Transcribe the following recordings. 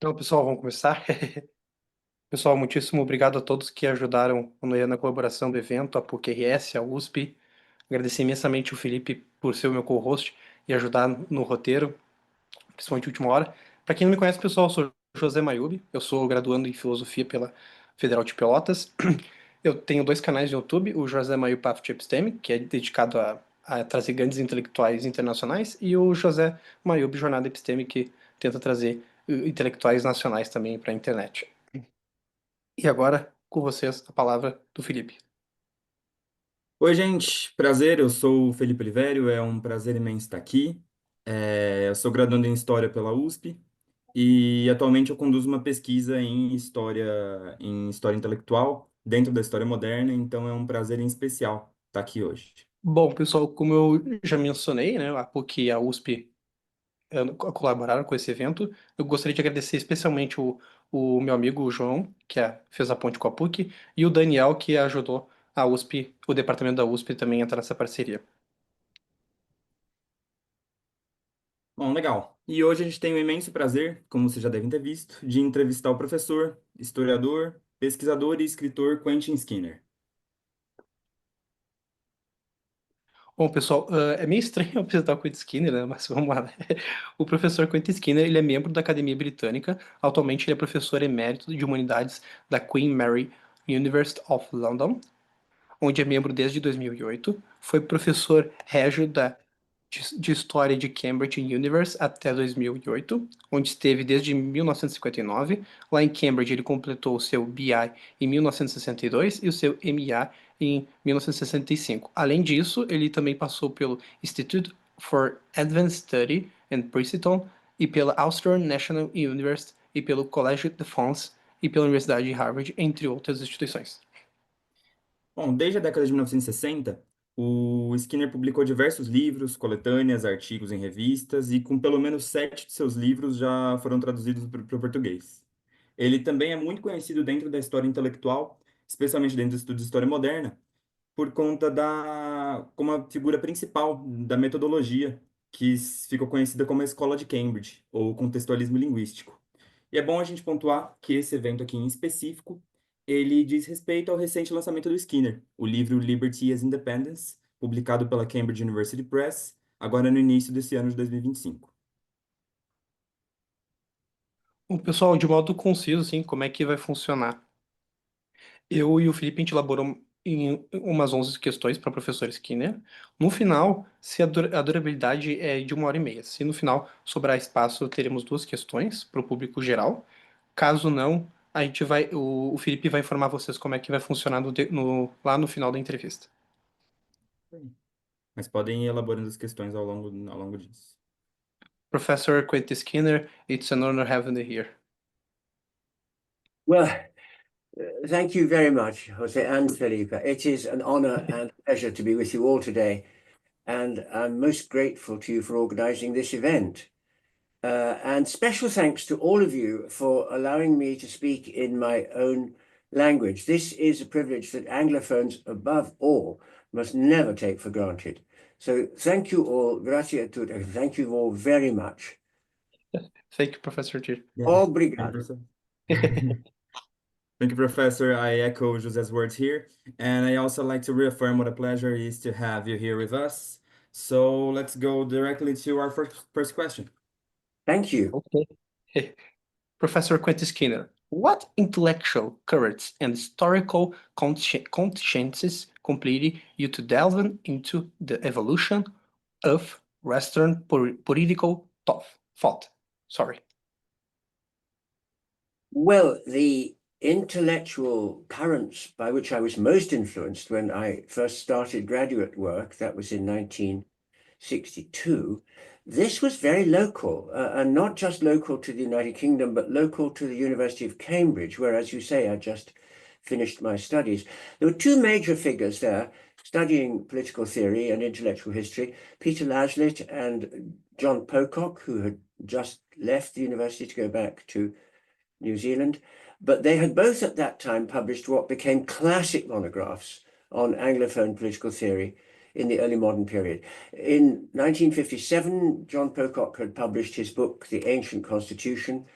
Então, pessoal, vamos começar? Pessoal, muitíssimo obrigado a todos que ajudaram na colaboração do evento, a PUC-RS, a USP. Agradecer imensamente o Felipe por ser o meu co-host e ajudar no roteiro, principalmente de última hora. Para quem não me conhece, pessoal, eu sou José Mayubi, eu sou graduando em Filosofia pela Federal de Pelotas. Eu tenho dois canais no YouTube, o José Mayubi Path to Episteme, que é dedicado a trazer grandes intelectuais internacionais, e o José Mayubi Jornada Episteme, que tenta trazer intelectuais nacionais também para a internet. E agora, com vocês, a palavra do Felipe. Oi, gente, prazer, eu sou o Felipe Olivério, é um prazer imenso estar aqui. Eu sou graduando em História pela USP e atualmente eu conduzo uma pesquisa em história intelectual, dentro da história moderna, então é um prazer em especial estar aqui hoje. Bom, pessoal, como eu já mencionei, né, a PUC e a USP colaboraram com esse evento. Eu gostaria de agradecer especialmente o meu amigo o João, que fez a ponte com a PUC, e o Daniel, que ajudou a USP, o departamento da USP também a entrar nessa parceria. Bom, legal. E hoje a gente tem o imenso prazer, como vocês já devem ter visto, de entrevistar o professor, historiador, pesquisador e escritor Quentin Skinner. Bom, pessoal, é meio estranho eu apresentar o Quentin Skinner, né? Mas vamos lá, né? O professor Quentin Skinner, ele é membro da Academia Britânica. Atualmente, ele é professor emérito de Humanidades da Queen Mary University of London, onde é membro desde 2008. Foi professor régio de História de Cambridge University até 2008, onde esteve desde 1959. Lá em Cambridge, ele completou o seu BI em 1962 e o seu MA em 1965. Além disso, ele também passou pelo Institute for Advanced Study em Princeton e pela Austrian National University e pelo Collège de France e pela Universidade de Harvard, entre outras instituições. Bom, desde a década de 1960, o Skinner publicou diversos livros, coletâneas, artigos em revistas, e com pelo menos 7 de seus livros já foram traduzidos para o português. Ele também é muito conhecido dentro da história intelectual, especialmente dentro do estudo de história moderna, por conta como a figura principal da metodologia que ficou conhecida como a Escola de Cambridge, ou contextualismo linguístico. E é bom a gente pontuar que esse evento aqui em específico, ele diz respeito ao recente lançamento do Skinner, o livro Liberty as Independence, publicado pela Cambridge University Press, agora no início desse ano de 2025. Bom, pessoal, de modo conciso, assim, como é que vai funcionar? Eu e o Felipe, a gente elaborou em umas 11 questões para o professor Skinner. No final, se a durabilidade é de 1 hora e meia. Se no final sobrar espaço, teremos duas questões para o público geral. Caso não, a gente o Felipe vai informar vocês como é que vai funcionar lá no final da entrevista. Mas podem ir elaborando as questões ao longo disso. Professor Quentin Skinner, it's an honor having you here. Well, thank you very much, Jose and Felipe. It is an honor and pleasure to be with you all today, and I'm most grateful to you for organizing this event. And special thanks to all of you for allowing me to speak in my own language. This is a privilege that Anglophones, above all, must never take for granted. So thank you all, grazie a tutti, thank you all very much. Thank you, Professor G. Yeah. Thank Obrigado. you, Thank you, Professor. I echo José's words here. And I also like to reaffirm what a pleasure it is to have you here with us. So let's go directly to our first question. Thank you. Okay. Professor Quentin Skinner, what intellectual currents and historical consciences completed you to delve into the evolution of Western political thought? Sorry. Well, the intellectual currents by which I was most influenced when I first started graduate work, that was in 1962, this was very local, and not just local to the United Kingdom, but local to the University of Cambridge, where, as you say, I just finished my studies. There were two major figures there studying political theory and intellectual history, Peter Laslett and John Pocock, who had just left the university to go back to New Zealand, but they had both at that time published what became classic monographs on Anglophone political theory in the early modern period. In 1957, John Pocock had published his book, The Ancient Constitution,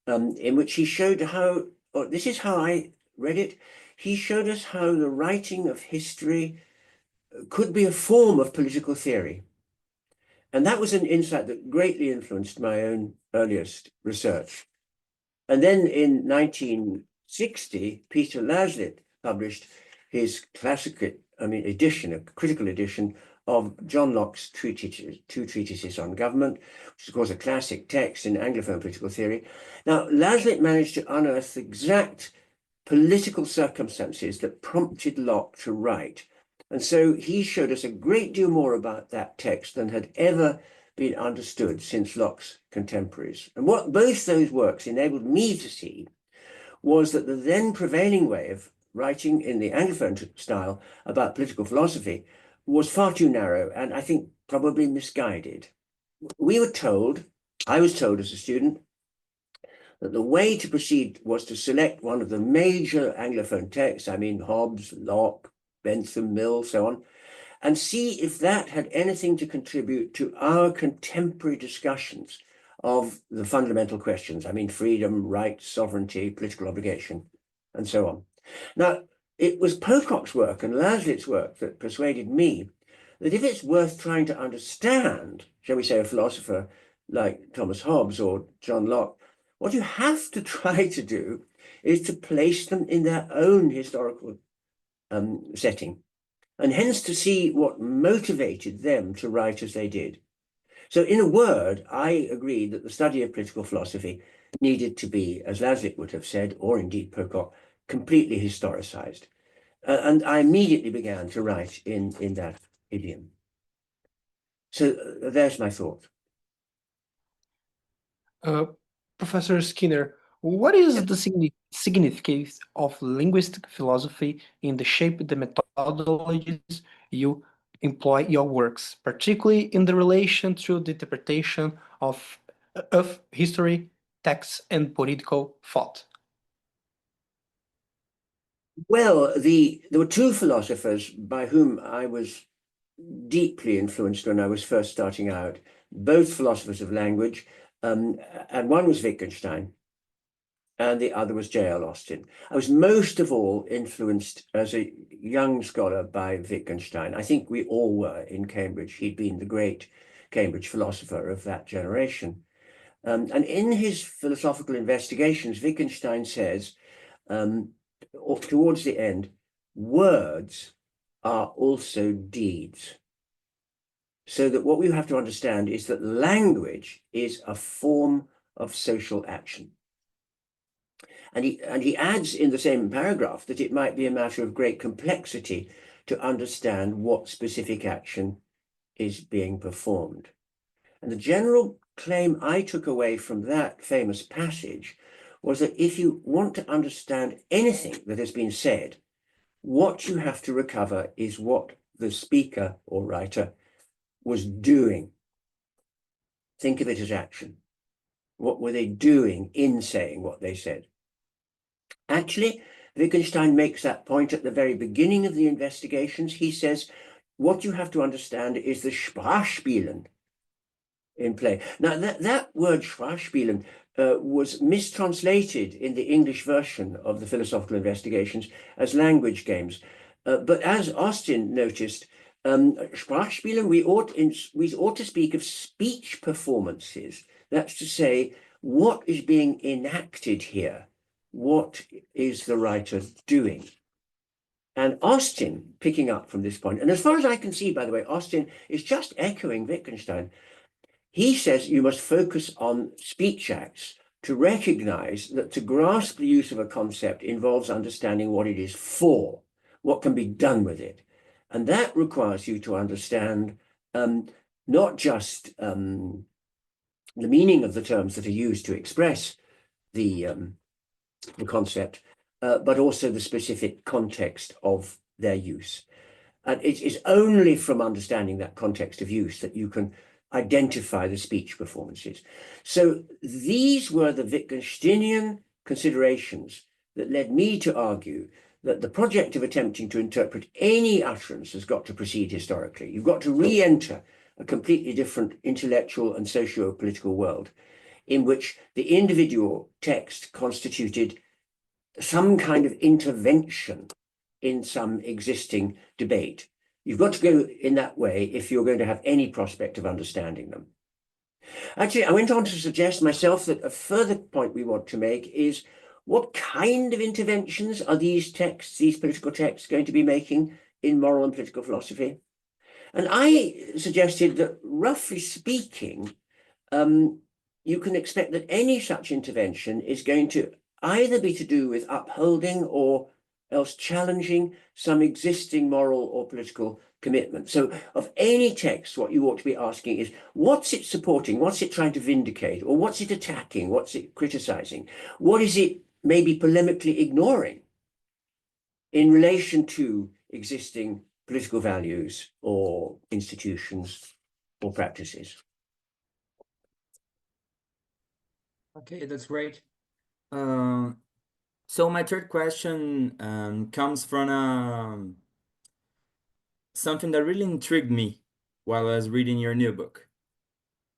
in which he showed how, or this is how I read it, he showed us how the writing of history could be a form of political theory. And that was an insight that greatly influenced my own earliest research. And then in 1960, Peter Laslett published his edition, a critical edition of John Locke's two treatises on government, which is of course a classic text in Anglophone political theory. Now, Laslett managed to unearth the exact political circumstances that prompted Locke to write. And so he showed us a great deal more about that text than had ever been understood since Locke's contemporaries. And what both those works enabled me to see was that the then prevailing way of writing in the Anglophone style about political philosophy was far too narrow and I think probably misguided. We were told, I was told as a student, that the way to proceed was to select one of the major Anglophone texts, I mean Hobbes, Locke, Bentham, Mill, so on, and see if that had anything to contribute to our contemporary discussions of the fundamental questions. I mean, freedom, rights, sovereignty, political obligation, and so on. Now, it was Pocock's work and Laslett's work that persuaded me that if it's worth trying to understand, shall we say, a philosopher like Thomas Hobbes or John Locke, what you have to try to do is to place them in their own historical setting, and hence to see what motivated them to write as they did. So in a word, I agreed that the study of political philosophy needed to be, as Laslett would have said, or indeed Pocock, completely historicized. And I immediately began to write in that idiom. So there's my thought. Professor Skinner, what is the significance of linguistic philosophy in the shape the methodologies you employ in your works, particularly in the relation to the interpretation of history, texts, and political thought? Well, there were two philosophers by whom I was deeply influenced when I was first starting out, both philosophers of language, and one was Wittgenstein, and the other was J.L. Austin. I was most of all influenced as a young scholar by Wittgenstein. I think we all were in Cambridge. He'd been the great Cambridge philosopher of that generation. And in his philosophical investigations, Wittgenstein says, towards the end, words are also deeds. So that what we have to understand is that language is a form of social action. And he adds in the same paragraph that it might be a matter of great complexity to understand what specific action is being performed. And the general claim I took away from that famous passage was that if you want to understand anything that has been said, what you have to recover is what the speaker or writer was doing. Think of it as action. What were they doing in saying what they said? Actually, Wittgenstein makes that point at the very beginning of the investigations. He says, what you have to understand is the Sprachspielen in play. Now, that word Sprachspielen was mistranslated in the English version of the philosophical investigations as language games. But as Austin noticed, Sprachspielen, we ought to speak of speech performances. That's to say, what is being enacted here? What is the writer doing? And Austin, picking up from this point, and as far as I can see, by the way, Austin is just echoing Wittgenstein. He says you must focus on speech acts to recognize that to grasp the use of a concept involves understanding what it is for, what can be done with it. And that requires you to understand not just the meaning of the terms that are used to express the concept, but also the specific context of their use. And it is only from understanding that context of use that you can identify the speech performances. So these were the Wittgensteinian considerations that led me to argue that the project of attempting to interpret any utterance has got to proceed historically. You've got to re-enter a completely different intellectual and socio-political world in which the individual text constituted some kind of intervention in some existing debate. You've got to go in that way if you're going to have any prospect of understanding them. Actually, I went on to suggest myself that a further point we want to make is what kind of interventions are these texts, these political texts, going to be making in moral and political philosophy? And I suggested that, roughly speaking, you can expect that any such intervention is going to either be to do with upholding or else challenging some existing moral or political commitment. So of any text, what you ought to be asking is, what's it supporting? What's it trying to vindicate? Or what's it attacking? What's it criticizing? What is it maybe polemically ignoring in relation to existing political values or institutions or practices? Okay, that's great. So my third question comes from something that really intrigued me while I was reading your new book.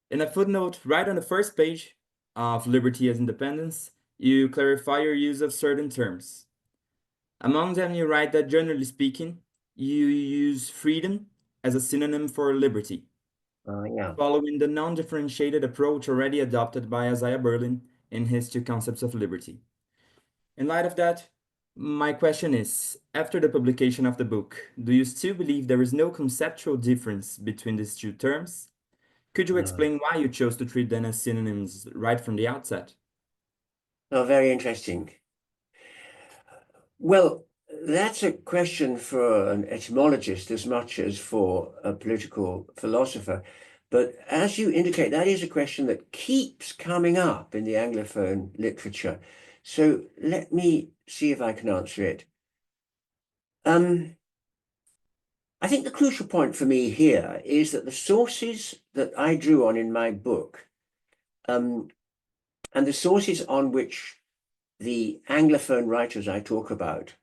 In a footnote right on the first page of Liberty as Independence, you clarify your use of certain terms. Among them, you write that, generally speaking, you use freedom as a synonym for liberty, following the non-differentiated approach already adopted by Isaiah Berlin in his Two Concepts of Liberty. In light of that, my question is, after the publication of the book, do you still believe there is no conceptual difference between these two terms? Could you explain why you chose to treat them as synonyms right from the outset? Oh, very interesting. Well, that's a question for an etymologist as much as for a political philosopher. But as you indicate, that is a question that keeps coming up in the Anglophone literature. So let me see if I can answer it. I think the crucial point for me here is that the sources that I drew on in my book, and the sources on which the Anglophone writers I talk about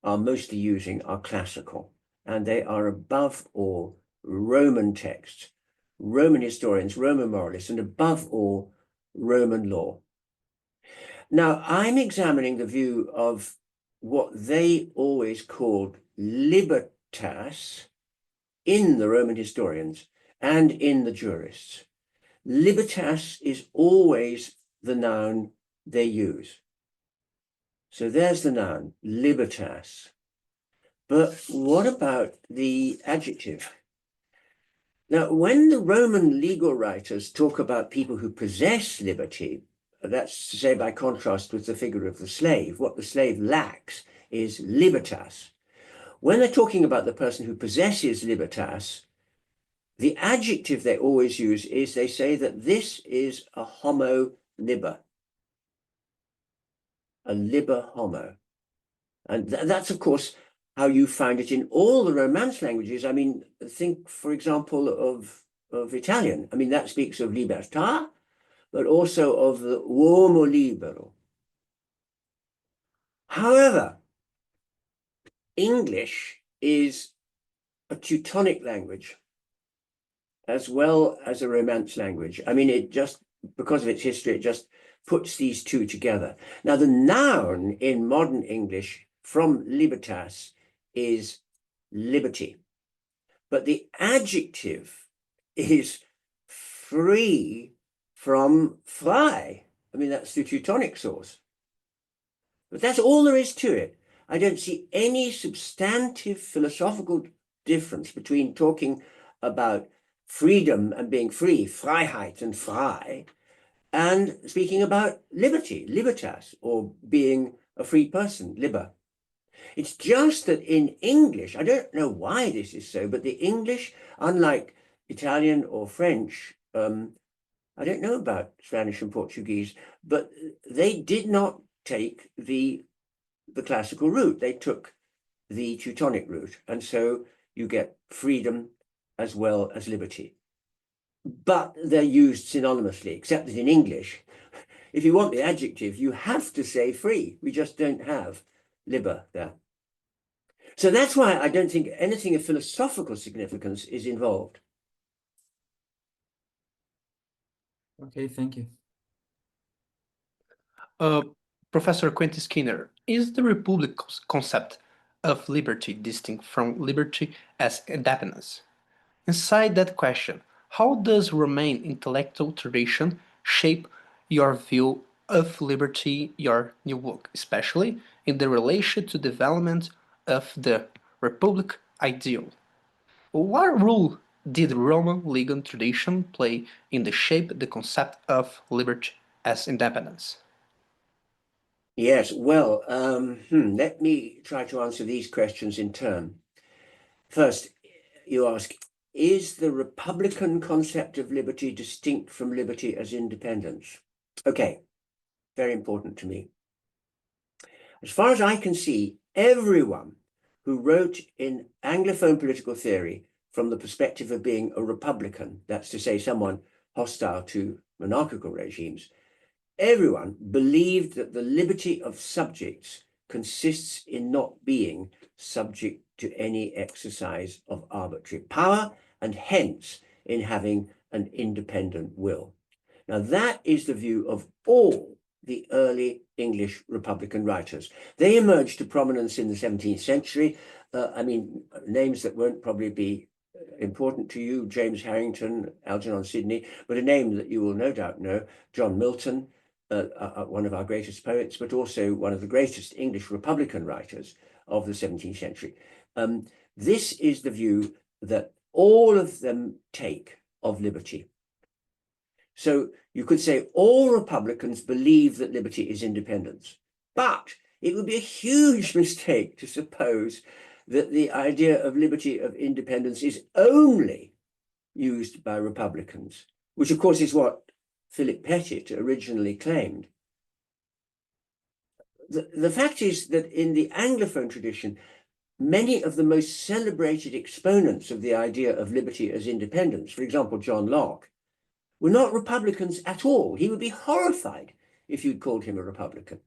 are mostly using are classical, and they are above all Roman texts, Roman historians, Roman moralists, and above all Roman law. Now, I'm examining the view of what they always called libertas in the Roman historians and in the jurists. Libertas is always the noun they use. So there's the noun, libertas. But what about the adjective? Now, when the Roman legal writers talk about people who possess liberty, that's to say by contrast with the figure of the slave, what the slave lacks is libertas. When they're talking about the person who possesses libertas, the adjective they always use is they say that this is a homo liber, a liber homo. And that's, of course, how you find it in all the Romance languages. I mean, think, for example, of Italian. I mean, that speaks of libertà, but also of the uomo libero. However, English is a Teutonic language as well as a Romance language. I mean, it just, because of its history, it just puts these two together. Now, the noun in modern English from libertas is liberty, but the adjective is free from frei. I mean, that's the Teutonic source. But that's all there is to it. I don't see any substantive philosophical difference between talking about freedom and being free, Freiheit and frei, and speaking about liberty, libertas, or being a free person, liber. It's just that in English, I don't know why this is so, but the English, unlike Italian or French, I don't know about Spanish and Portuguese, but they did not take the classical route. They took the Teutonic route. And so you get freedom as well as liberty. But they're used synonymously, except that in English, if you want the adjective, you have to say free. We just don't have liber there. So that's why I don't think anything of philosophical significance is involved. Okay, thank you. Uh, Professor Quentin Skinner, is the Republic concept of liberty distinct from liberty as independence? Inside that question, how does Roman intellectual tradition shape your view of liberty, your new book, especially in the relation to development of the Republic ideal? What role did Roman legal tradition play in the shape the concept of liberty as independence? Yes, well, let me try to answer these questions in turn. First, you ask, is the Republican concept of liberty distinct from liberty as independence? Okay, very important to me. As far as I can see, everyone who wrote in Anglophone political theory from the perspective of being a Republican, that's to say someone hostile to monarchical regimes, everyone believed that the liberty of subjects consists in not being subject to any exercise of arbitrary power, and hence in having an independent will. Now, that is the view of all the early English Republican writers. They emerged to prominence in the 17th century. Names that won't probably be important to you, James Harrington, Algernon Sidney, but a name that you will no doubt know, John Milton, one of our greatest poets, but also one of the greatest English Republican writers of the 17th century. This is the view that all of them take of liberty. So you could say all Republicans believe that liberty is independence, but it would be a huge mistake to suppose that the idea of liberty of independence is only used by Republicans, which of course is what Philip Pettit originally claimed. The fact is that in the Anglophone tradition, many of the most celebrated exponents of the idea of liberty as independence, for example, John Locke, were not Republicans at all. He would be horrified if you'd called him a Republican.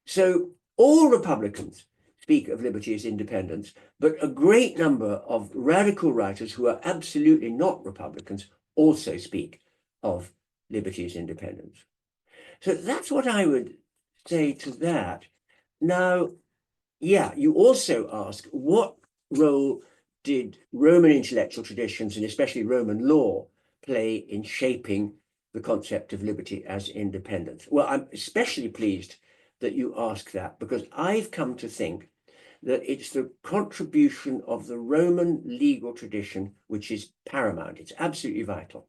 So all Republicans speak of liberty as independence, but a great number of radical writers who are absolutely not Republicans also speak of liberty as independence. So that's what I would say to that. Now, yeah, you also ask, what role did Roman intellectual traditions, and especially Roman law, play in shaping the concept of liberty as independence? Well, I'm especially pleased that you ask that, because I've come to think that it's the contribution of the Roman legal tradition which is paramount. It's absolutely vital.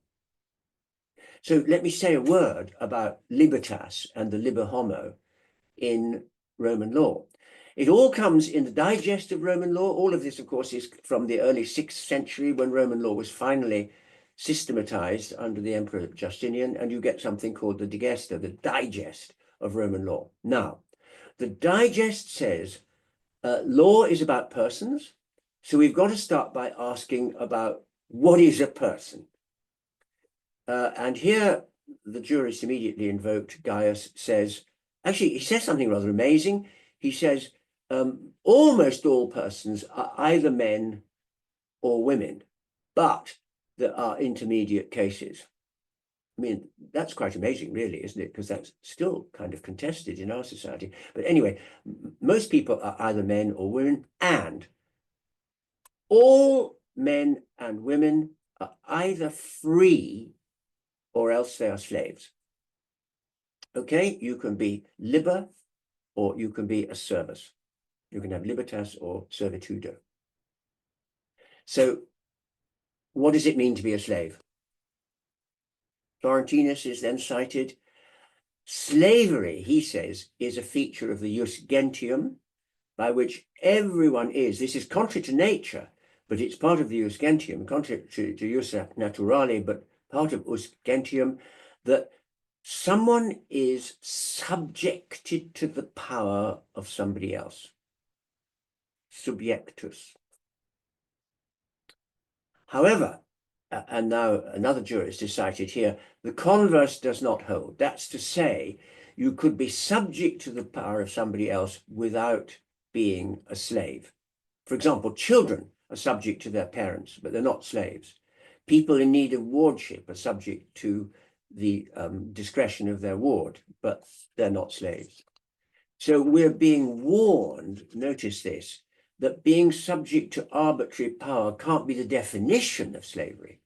So let me say a word about libertas and the liber homo in Roman law. It all comes in the digest of Roman law. All of this, of course, is from the early 6th century, when Roman law was finally systematized under the Emperor Justinian, and you get something called the Digesta, the digest of Roman law. Now, the digest says law is about persons, so we've got to start by asking about what is a person. And here the jurist immediately invoked, Gaius, says, actually, he says something rather amazing. He says, almost all persons are either men or women, but there are intermediate cases. I mean, that's quite amazing, really, isn't it? Because that's still kind of contested in our society. But anyway, most people are either men or women, and all men and women are either free or else they are slaves. Okay, you can be liber or you can be a servus. You can have libertas or servitudo. So what does it mean to be a slave? Florentinus is then cited. Slavery, he says, is a feature of the jus gentium, by which everyone is. This is contrary to nature, but it's part of the jus gentium, contrary to jus naturale, but part of jus gentium, that someone is subjected to the power of somebody else. Subjectus. However, and now another jurist is cited here, the converse does not hold. That's to say, you could be subject to the power of somebody else without being a slave. For example, children are subject to their parents, but they're not slaves. People in need of wardship are subject to the discretion of their ward, but they're not slaves. So we're being warned, notice this, that being subject to arbitrary power can't be the definition of slavery.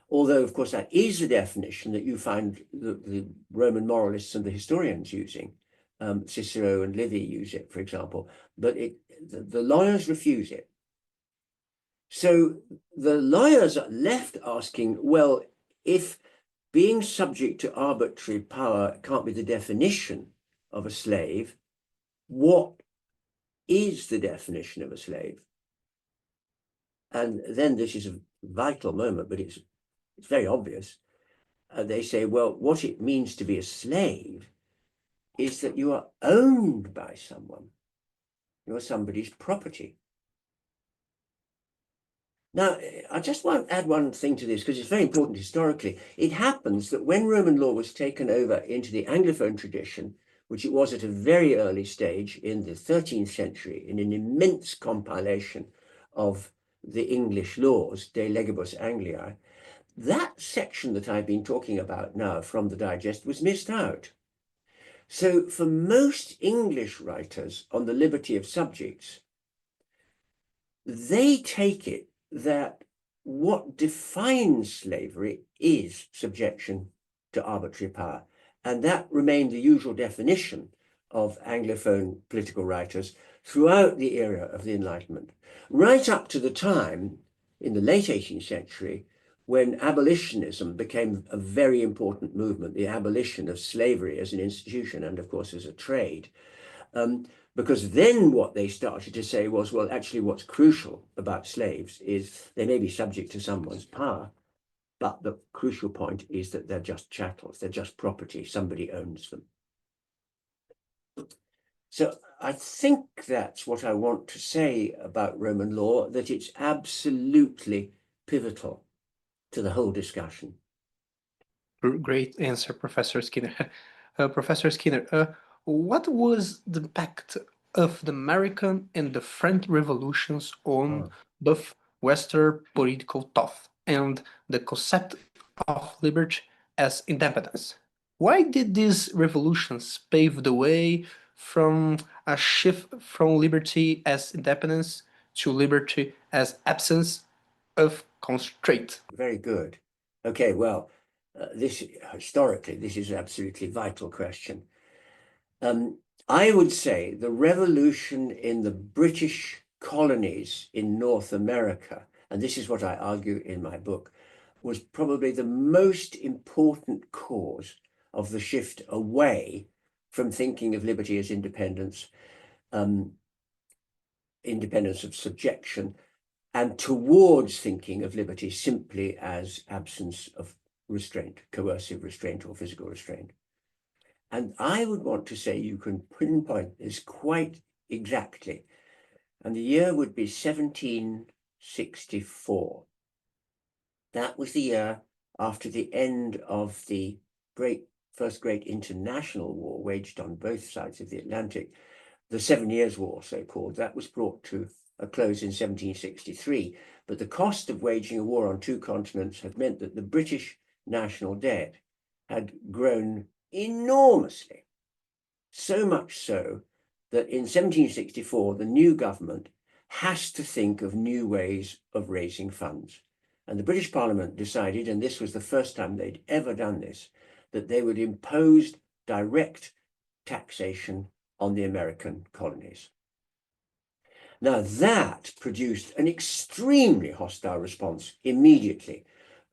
Although, of course, that is the definition that you find the Roman moralists and the historians using. Cicero and Livy use it, for example, but the lawyers refuse it. So the lawyers are left asking, well, if being subject to arbitrary power can't be the definition of a slave, what is the definition of a slave? And then this is a vital moment, but it's very obvious. They say, well, what it means to be a slave is that you are owned by someone. You're somebody's property. Now, I just want to add one thing to this because it's very important historically. It happens that when Roman law was taken over into the Anglophone tradition, which it was at a very early stage in the 13th century, in an immense compilation of the English laws, De Legibus Angliae, that section that I've been talking about now from the digest was missed out. So for most English writers on the liberty of subjects, they take it that what defines slavery is subjection to arbitrary power. And that remained the usual definition of Anglophone political writers throughout the era of the Enlightenment, right up to the time in the late 18th century when abolitionism became a very important movement, the abolition of slavery as an institution and, of course, as a trade. Because then what they started to say was, well, actually what's crucial about slaves is they may be subject to someone's power, but the crucial point is that they're just chattels, they're just property, somebody owns them. So I think that's what I want to say about Roman law, that it's absolutely pivotal to the whole discussion. Great answer, Professor Skinner. Professor Skinner, what was the impact of the American and the French revolutions on both Western political thought and the concept of liberty as independence? Why did these revolutions pave the way from a shift from liberty as independence to liberty as absence of constraint? Very good. Okay, well, historically, this is an absolutely vital question. I would say the revolution in the British colonies in North America, and this is what I argue in my book, was probably the most important cause of the shift away from thinking of liberty as independence, independence of subjection, and towards thinking of liberty simply as absence of restraint, coercive restraint or physical restraint. And I would want to say you can pinpoint this quite exactly. And the year would be 1764. That was the year after the end of the first great international war waged on both sides of the Atlantic, the 7 Years' War, so-called. That was brought to a close in 1763. But the cost of waging a war on two continents had meant that the British national debt had grown enormously, so much so that in 1764, the new government has to think of new ways of raising funds. And the British Parliament decided, and this was the first time they'd ever done this, that they would impose direct taxation on the American colonies. Now that produced an extremely hostile response immediately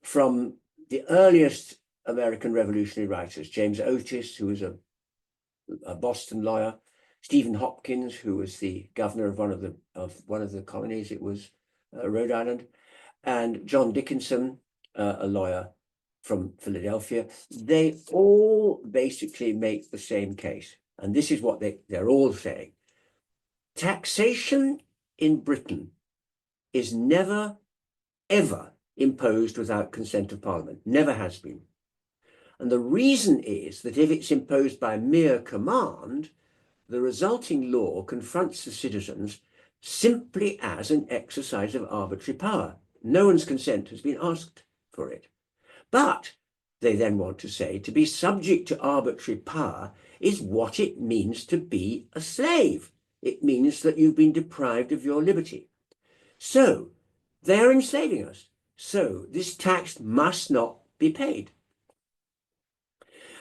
from the earliest American revolutionary writers, James Otis, who was a Boston lawyer, Stephen Hopkins, who was the governor of one of the colonies, it was Rhode Island, and John Dickinson, a lawyer from Philadelphia. They all basically make the same case. And this is what they're all saying. Taxation in Britain is never, ever imposed without consent of Parliament. Never has been. And the reason is that if it's imposed by mere command, the resulting law confronts the citizens simply as an exercise of arbitrary power. No one's consent has been asked for it. But they then want to say, to be subject to arbitrary power is what it means to be a slave. It means that you've been deprived of your liberty. So they are enslaving us. So this tax must not be paid.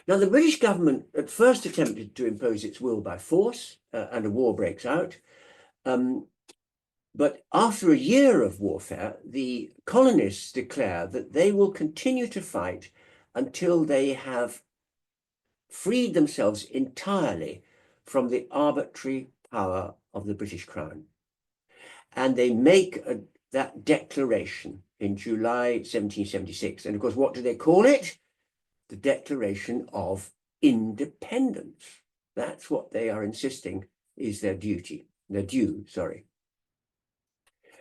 Now, the British government at first attempted to impose its will by force, and a war breaks out. But after a year of warfare, the colonists declare that they will continue to fight until they have freed themselves entirely from the arbitrary power of the British Crown. And they make that declaration in July 1776. And of course, what do they call it? The Declaration of Independence. That's what they are insisting is their due, sorry.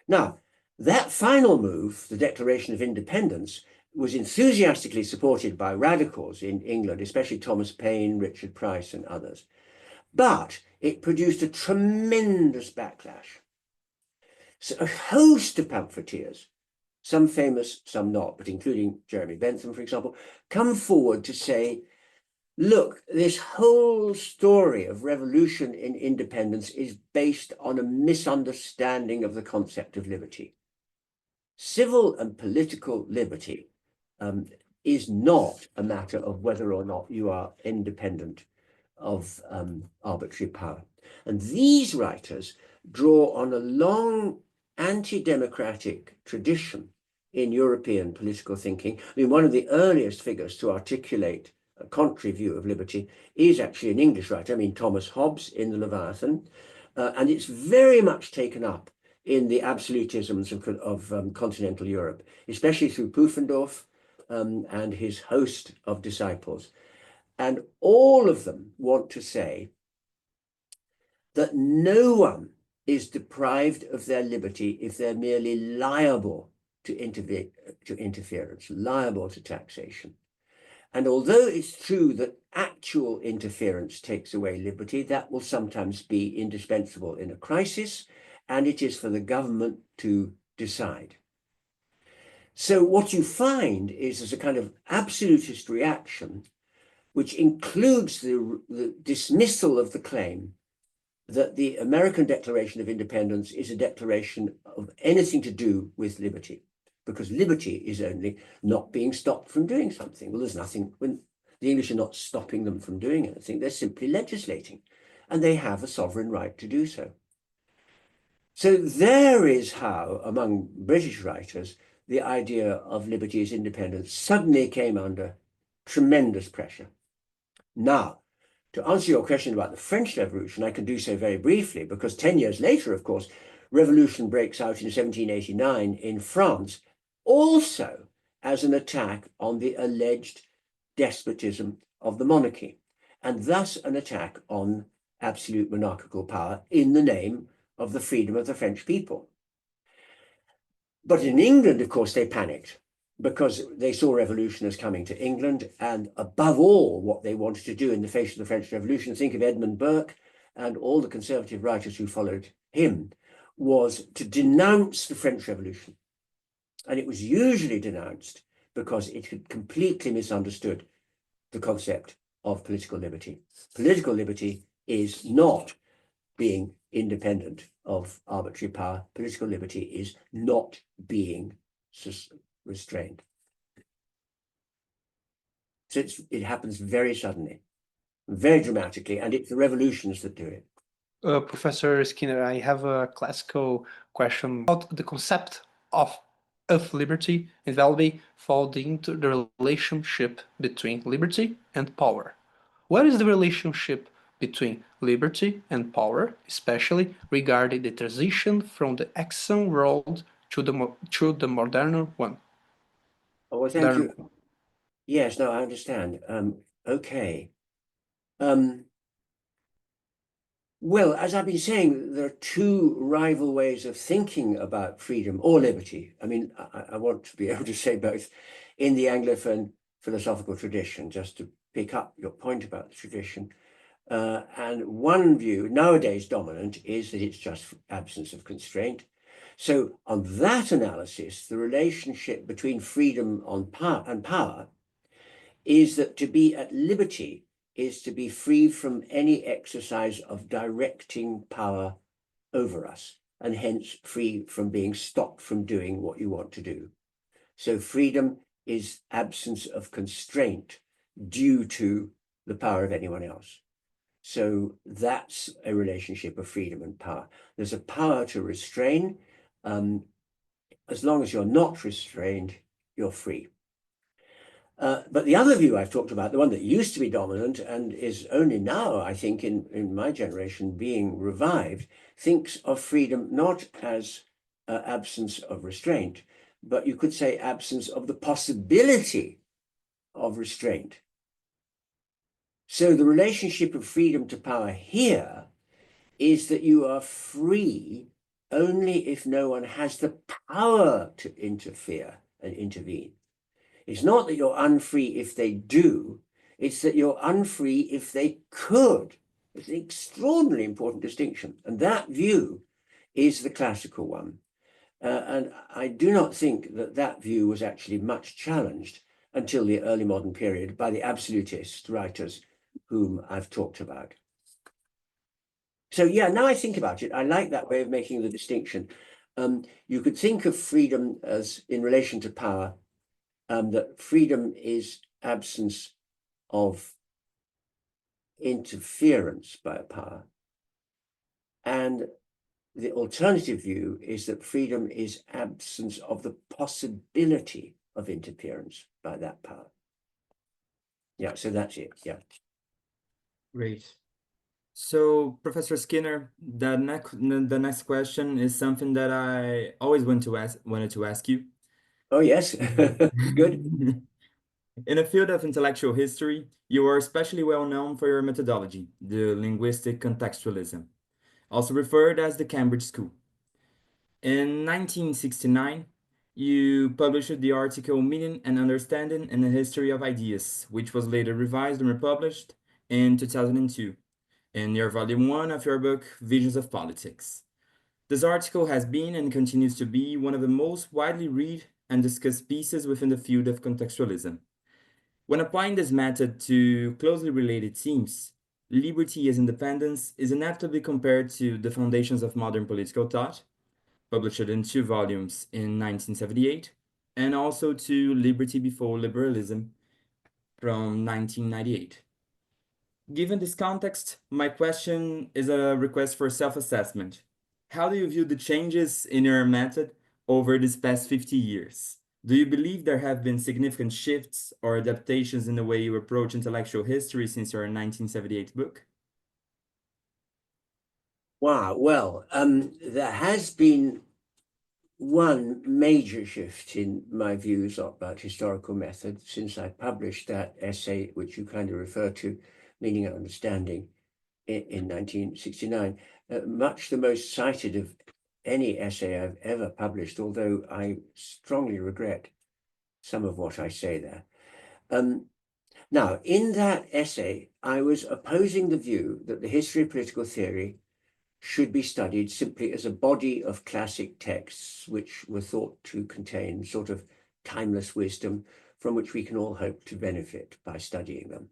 Now, that final move, the Declaration of Independence, was enthusiastically supported by radicals in England, especially Thomas Paine, Richard Price, and others. But it produced a tremendous backlash. So a host of pamphleteers, some famous, some not, but including Jeremy Bentham, for example, come forward to say, look, this whole story of revolution in independence is based on a misunderstanding of the concept of liberty. Civil and political liberty is not a matter of whether or not you are independent of arbitrary power. And these writers draw on a long anti-democratic tradition in European political thinking. I mean, one of the earliest figures to articulate a contrary view of liberty is actually an English writer, I mean, Thomas Hobbes in the Leviathan, and it's very much taken up in the absolutisms of continental Europe, especially through Pufendorf and his host of disciples. And all of them want to say that no one is deprived of their liberty if they're merely liable to interference, liable to taxation. And although it's true that actual interference takes away liberty, that will sometimes be indispensable in a crisis, and it is for the government to decide. So what you find is there's a kind of absolutist reaction, which includes the dismissal of the claim that the American Declaration of Independence is a declaration of anything to do with liberty, because liberty is only not being stopped from doing something. Well, there's nothing, when the English are not stopping them from doing anything, they're simply legislating, and they have a sovereign right to do so. So there is how, among British writers, the idea of liberty as independence suddenly came under tremendous pressure. Now, to answer your question about the French Revolution, I can do so very briefly, because 10 years later, of course, revolution breaks out in 1789 in France, also as an attack on the alleged despotism of the monarchy, and thus an attack on absolute monarchical power in the name of the freedom of the French people. But in England, of course, they panicked, because they saw revolution as coming to England, and above all, what they wanted to do in the face of the French Revolution, think of Edmund Burke and all the conservative writers who followed him, was to denounce the French Revolution. And it was usually denounced because it had completely misunderstood the concept of political liberty. Political liberty is not being independent of arbitrary power. Political liberty is not being restrained. So it happens very suddenly, very dramatically, and it's the revolutions that do it. Professor Skinner, I have a classical question about the concept of liberty and Welby fall into the relationship between liberty and power. What is the relationship between liberty and power, especially regarding the transition from the ancient world to the modern one? Oh, well, thank you. Yes, no, I understand. Okay. Well, as I've been saying, there are two rival ways of thinking about freedom or liberty. I mean, I want to be able to say both in the Anglophone philosophical tradition, just to pick up your point about the tradition. And one view, nowadays dominant, is that it's just absence of constraint. So on that analysis, the relationship between freedom and power is that to be at liberty is to be free from any exercise of directing power over us, and hence free from being stopped from doing what you want to do. So freedom is absence of constraint due to the power of anyone else. So that's a relationship of freedom and power. There's a power to restrain. As long as you're not restrained, you're free. But the other view I've talked about, the one that used to be dominant and is only now, I think, in my generation being revived, thinks of freedom not as absence of restraint, but you could say absence of the possibility of restraint. So the relationship of freedom to power here is that you are free only if no one has the power to interfere and intervene. It's not that you're unfree if they do, it's that you're unfree if they could. It's an extraordinarily important distinction. And that view is the classical one. And I do not think that that view was actually much challenged until the early modern period by the absolutist writers whom I've talked about. So yeah, now I think about it, I like that way of making the distinction. You could think of freedom as in relation to power, that freedom is absence of interference by a power. And the alternative view is that freedom is absence of the possibility of interference by that power. Yeah, so that's it, yeah. Great. So, Professor Skinner, the next question is something that I always wanted to ask you. Oh, yes, good. In the field of intellectual history, you are especially well known for your methodology, the linguistic contextualism, also referred as the Cambridge School. In 1969, you published the article Meaning and Understanding in the History of Ideas, which was later revised and republished in 2002 in your volume 1 of your book, Visions of Politics. This article has been and continues to be one of the most widely read and discussed pieces within the field of contextualism. When applying this method to closely related themes, liberty as independence is inevitably compared to The Foundations of Modern Political Thought, published in 2 volumes in 1978, and also to Liberty Before Liberalism from 1998. Given this context, my question is a request for self-assessment. How do you view the changes in your method over these past 50 years? Do you believe there have been significant shifts or adaptations in the way you approach intellectual history since your 1978 book? Wow, well, there has been one major shift in my views about historical method since I published that essay, which you kind of refer to, Meaning and Understanding, in 1969. Much the most cited of any essay I've ever published, although I strongly regret some of what I say there. Now, in that essay, I was opposing the view that the history of political theory should be studied simply as a body of classic texts which were thought to contain sort of timeless wisdom from which we can all hope to benefit by studying them.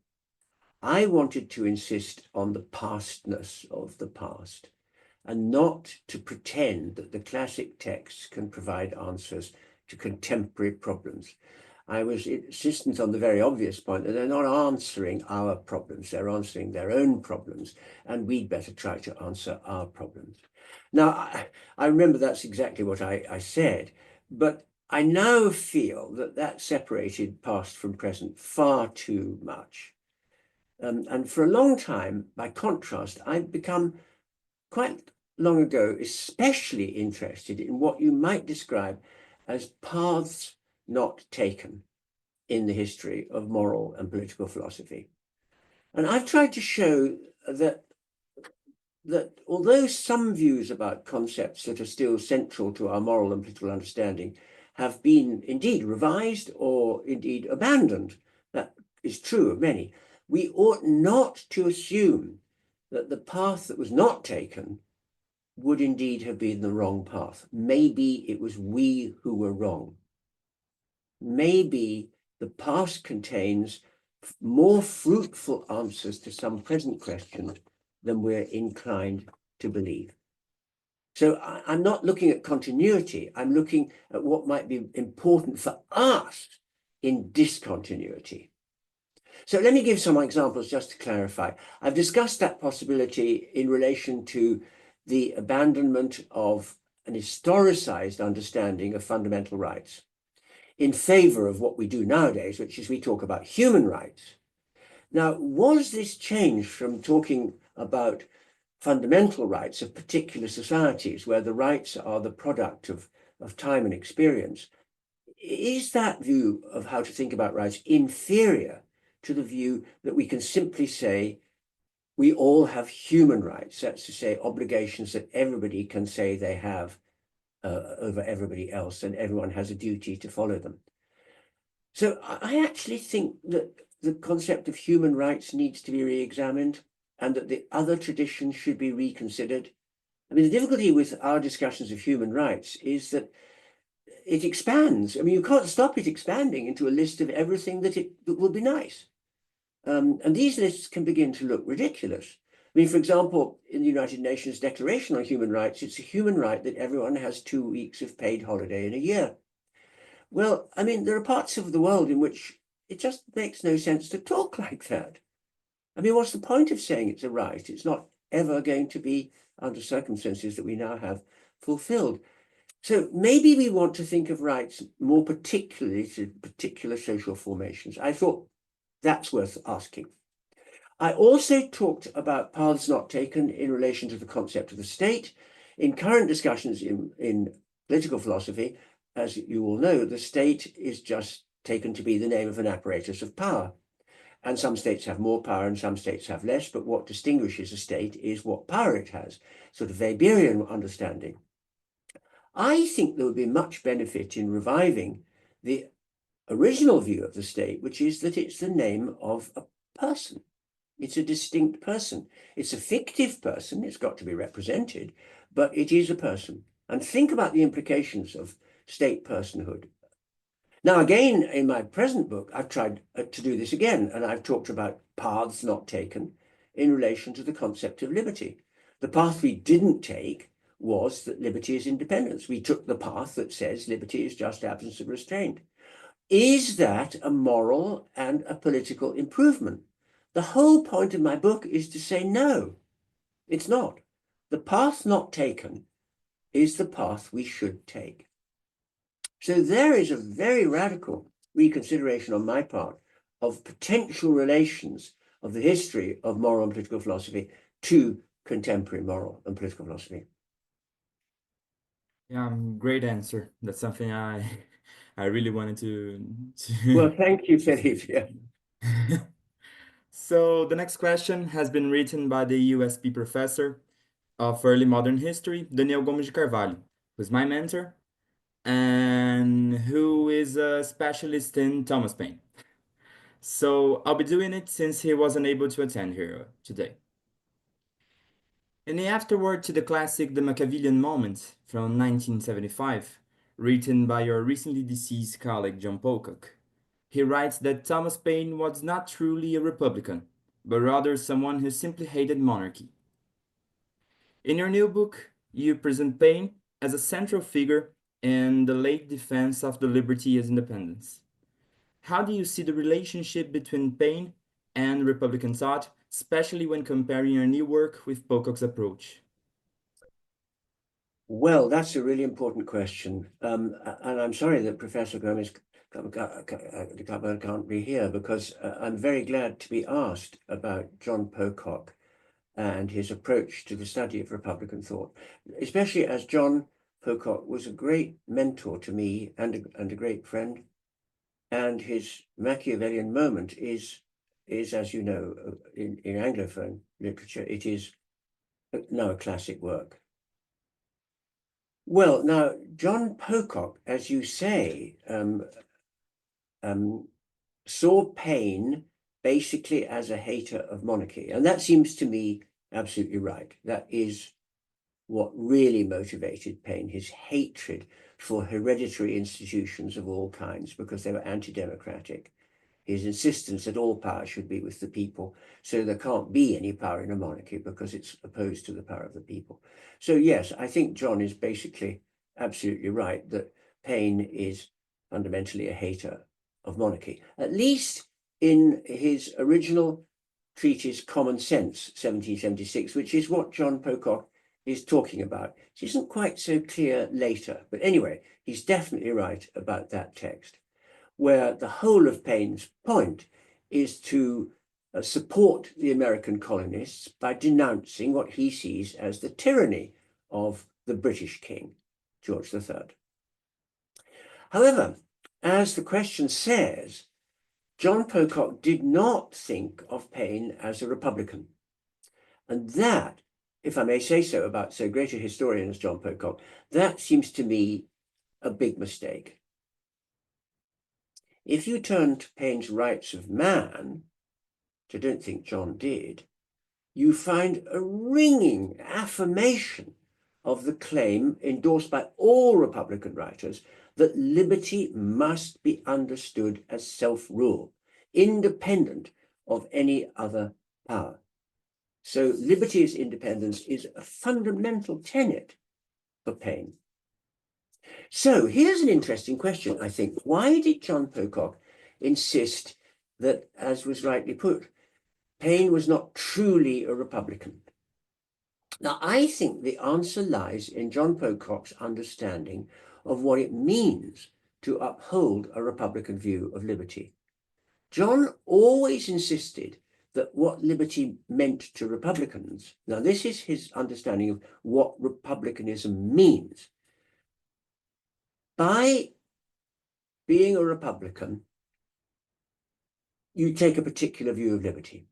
I wanted to insist on the pastness of the past and not to pretend that the classic texts can provide answers to contemporary problems. I was insistent on the very obvious point that they're not answering our problems, they're answering their own problems, and we'd better try to answer our problems. Now, I remember that's exactly what I said, but I now feel that that separated past from present far too much. And for a long time, by contrast, I've become quite long ago especially interested in what you might describe as paths not taken in the history of moral and political philosophy. And I've tried to show that although some views about concepts that are still central to our moral and political understanding have been indeed revised or indeed abandoned, that is true of many, we ought not to assume that the path that was not taken would indeed have been the wrong path. Maybe it was we who were wrong. Maybe the past contains more fruitful answers to some present questions than we're inclined to believe. So I'm not looking at continuity, I'm looking at what might be important for us in discontinuity. So let me give some examples just to clarify. I've discussed that possibility in relation to the abandonment of an historicized understanding of fundamental rights in favor of what we do nowadays, which is we talk about human rights. Now, was this change from talking about fundamental rights of particular societies where the rights are the product of time and experience, is that view of how to think about rights inferior to the view that we can simply say we all have human rights, that's to say obligations that everybody can say they have over everybody else, and everyone has a duty to follow them? So I actually think that the concept of human rights needs to be re-examined, and that the other traditions should be reconsidered. I mean, the difficulty with our discussions of human rights is that it expands. I mean, you can't stop it expanding into a list of everything that would be nice. And these lists can begin to look ridiculous. I mean, for example, in the United Nations Declaration on Human Rights, it's a human right that everyone has 2 weeks of paid holiday in a year. Well, I mean, there are parts of the world in which it just makes no sense to talk like that. I mean, what's the point of saying it's a right? It's not ever going to be, under circumstances that we now have, fulfilled. So maybe we want to think of rights more particularly to particular social formations. I thought that's worth asking. I also talked about paths not taken in relation to the concept of the state. In current discussions in political philosophy, as you all know, the state is just taken to be the name of an apparatus of power. And some states have more power and some states have less, but what distinguishes a state is what power it has, sort of Weberian understanding. I think there would be much benefit in reviving the original view of the state, which is that it's the name of a person. It's a distinct person. It's a fictive person. It's got to be represented, but it is a person. And think about the implications of state personhood. Now, again, in my present book, I've tried to do this again, and I've talked about paths not taken in relation to the concept of liberty. The path we didn't take was that liberty is independence. We took the path that says liberty is just absence of restraint. Is that a moral and a political improvement? The whole point of my book is to say no, it's not. The path not taken is the path we should take. So there is a very radical reconsideration on my part of potential relations of the history of moral and political philosophy to contemporary moral and political philosophy. Yeah, great answer. That's something I really wanted to Well, thank you, Felipe. Yeah. So the next question has been written by the USP professor of early modern history, Daniel Gomes de Carvalho, who's my mentor and who is a specialist in Thomas Paine. So I'll be doing it since he wasn't able to attend here today. In the afterword to the classic The Machiavellian Moment from 1975, written by your recently deceased colleague John Pocock, he writes that Thomas Paine was not truly a Republican, but rather someone who simply hated monarchy. In your new book, you present Paine as a central figure in the late defense of the liberty as independence. How do you see the relationship between Paine and Republican thought, especially when comparing your new work with Pocock's approach? Well, that's a really important question. And I'm sorry that Professor Gomes can't be here, because I'm very glad to be asked about John Pocock and his approach to the study of Republican thought, especially as John Pocock was a great mentor to me and a great friend. And his Machiavellian Moment is, as you know, in Anglophone literature, it is now a classic work. Well, now, John Pocock, as you say, saw Paine basically as a hater of monarchy. And that seems to me absolutely right. That is what really motivated Paine, his hatred for hereditary institutions of all kinds, because they were anti-democratic. his insistence that all power should be with the people. So there can't be any power in a monarchy because it's opposed to the power of the people. So yes, I think John is basically absolutely right that Paine is fundamentally a hater of monarchy, at least in his original treatise Common Sense, 1776, which is what John Pocock is talking about. It isn't quite so clear later, but anyway, he's definitely right about that text, where the whole of Paine's point is to support the American colonists by denouncing what he sees as the tyranny of the British king, George III. However, as the question says, John Pocock did not think of Paine as a Republican. And that, if I may say so about so great a historian as John Pocock, that seems to me a big mistake. If you turn to Paine's Rights of Man, which I don't think John did, you find a ringing affirmation of the claim endorsed by all Republican writers that liberty must be understood as self-rule, independent of any other power. So liberty as independence is a fundamental tenet for Paine. So here's an interesting question, I think. Why did John Pocock insist that, as was rightly put, Paine was not truly a Republican? Now, I think the answer lies in John Pocock's understanding of what it means to uphold a Republican view of liberty. John always insisted that what liberty meant to Republicans, now this is his understanding of what republicanism means. By being a Republican, you take a particular view of liberty.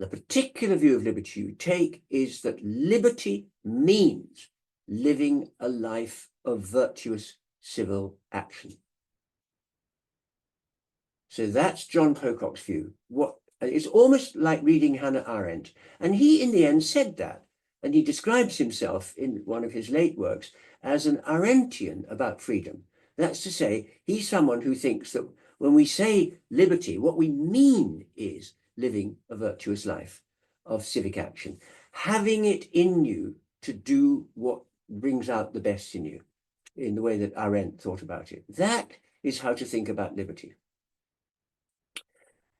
The particular view of liberty you take is that liberty means living a life of virtuous civil action. So that's John Pocock's view. It's almost like reading Hannah Arendt. And he, in the end, said that. And he describes himself in one of his late works as an Arendtian about freedom. That's to say, he's someone who thinks that when we say liberty, what we mean is living a virtuous life of civic action, having it in you to do what brings out the best in you, in the way that Arendt thought about it. That is how to think about liberty.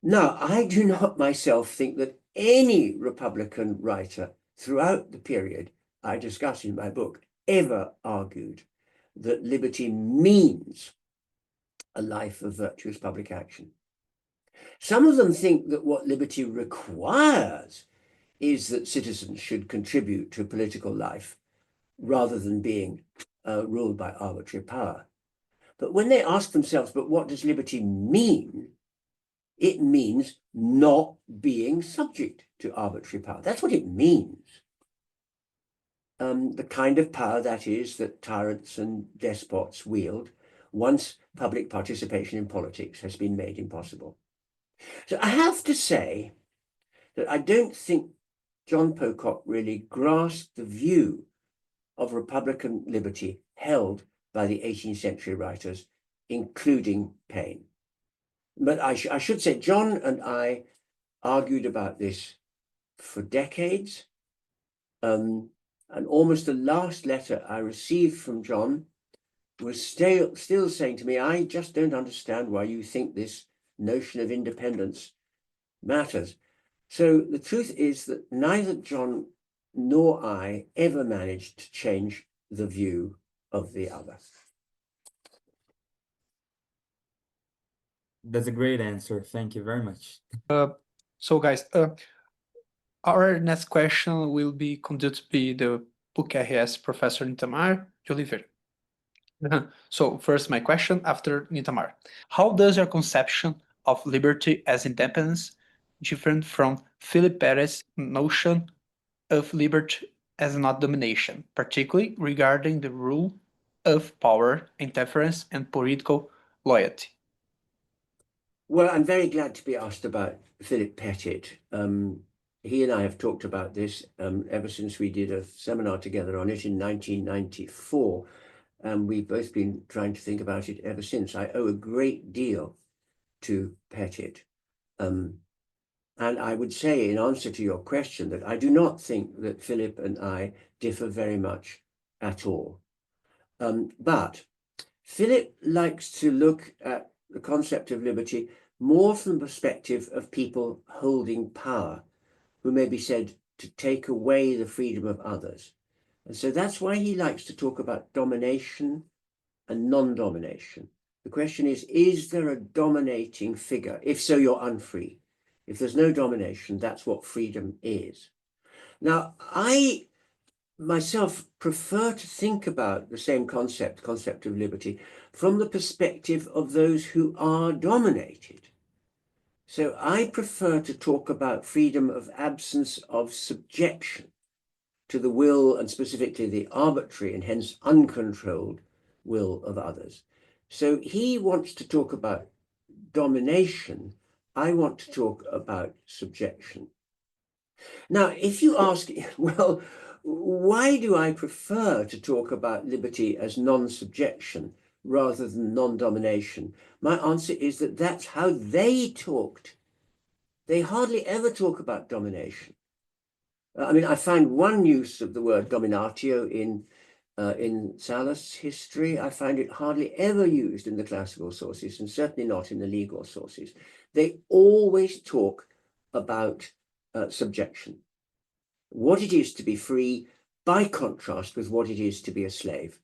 Now, I do not myself think that any Republican writer throughout the period I discuss in my book ever argued that liberty means a life of virtuous public action. Some of them think that what liberty requires is that citizens should contribute to political life rather than being ruled by arbitrary power. But when they ask themselves, but what does liberty mean? It means not being subject to arbitrary power. That's what it means. The kind of power, that is, that tyrants and despots wield once public participation in politics has been made impossible. So I have to say that I don't think John Pocock really grasped the view of Republican liberty held by the 18th century writers, including Paine. But I should say, John and I argued about this for decades. And almost the last letter I received from John was still saying to me, I just don't understand why you think this notion of independence matters. So the truth is that neither John nor I ever managed to change the view of the other. That's a great answer. Thank you very much. So guys, our next question will be conducted by the PUC-RS Professor Nitamar de Oliveira. So first my question after Nitamar. How does your conception of liberty as independence different from Philip Perez's notion of liberty as not domination, particularly regarding the rule of power, interference, and political loyalty? Well, I'm very glad to be asked about Philip Pettit. He and I have talked about this ever since we did a seminar together on it in 1994. And we've both been trying to think about it ever since. I owe a great deal to Petit. And I would say, in answer to your question, that I do not think that Philip and I differ very much at all. But Philip likes to look at the concept of liberty more from the perspective of people holding power, who may be said to take away the freedom of others. And so that's why he likes to talk about domination and non-domination. The question is there a dominating figure? If so, you're unfree. If there's no domination, that's what freedom is. Now, I myself prefer to think about the same concept of liberty, from the perspective of those who are dominated. So I prefer to talk about freedom of absence of subjection to the will, and specifically the arbitrary and hence uncontrolled will of others. So he wants to talk about domination. I want to talk about subjection. Now, if you ask, well, why do I prefer to talk about liberty as non-subjection rather than non-domination? My answer is that that's how they talked. They hardly ever talk about domination. I mean, I find one use of the word dominatio in Sallust's history. I find it hardly ever used in the classical sources, and certainly not in the legal sources. They always talk about subjection, what it is to be free, by contrast with what it is to be a slave.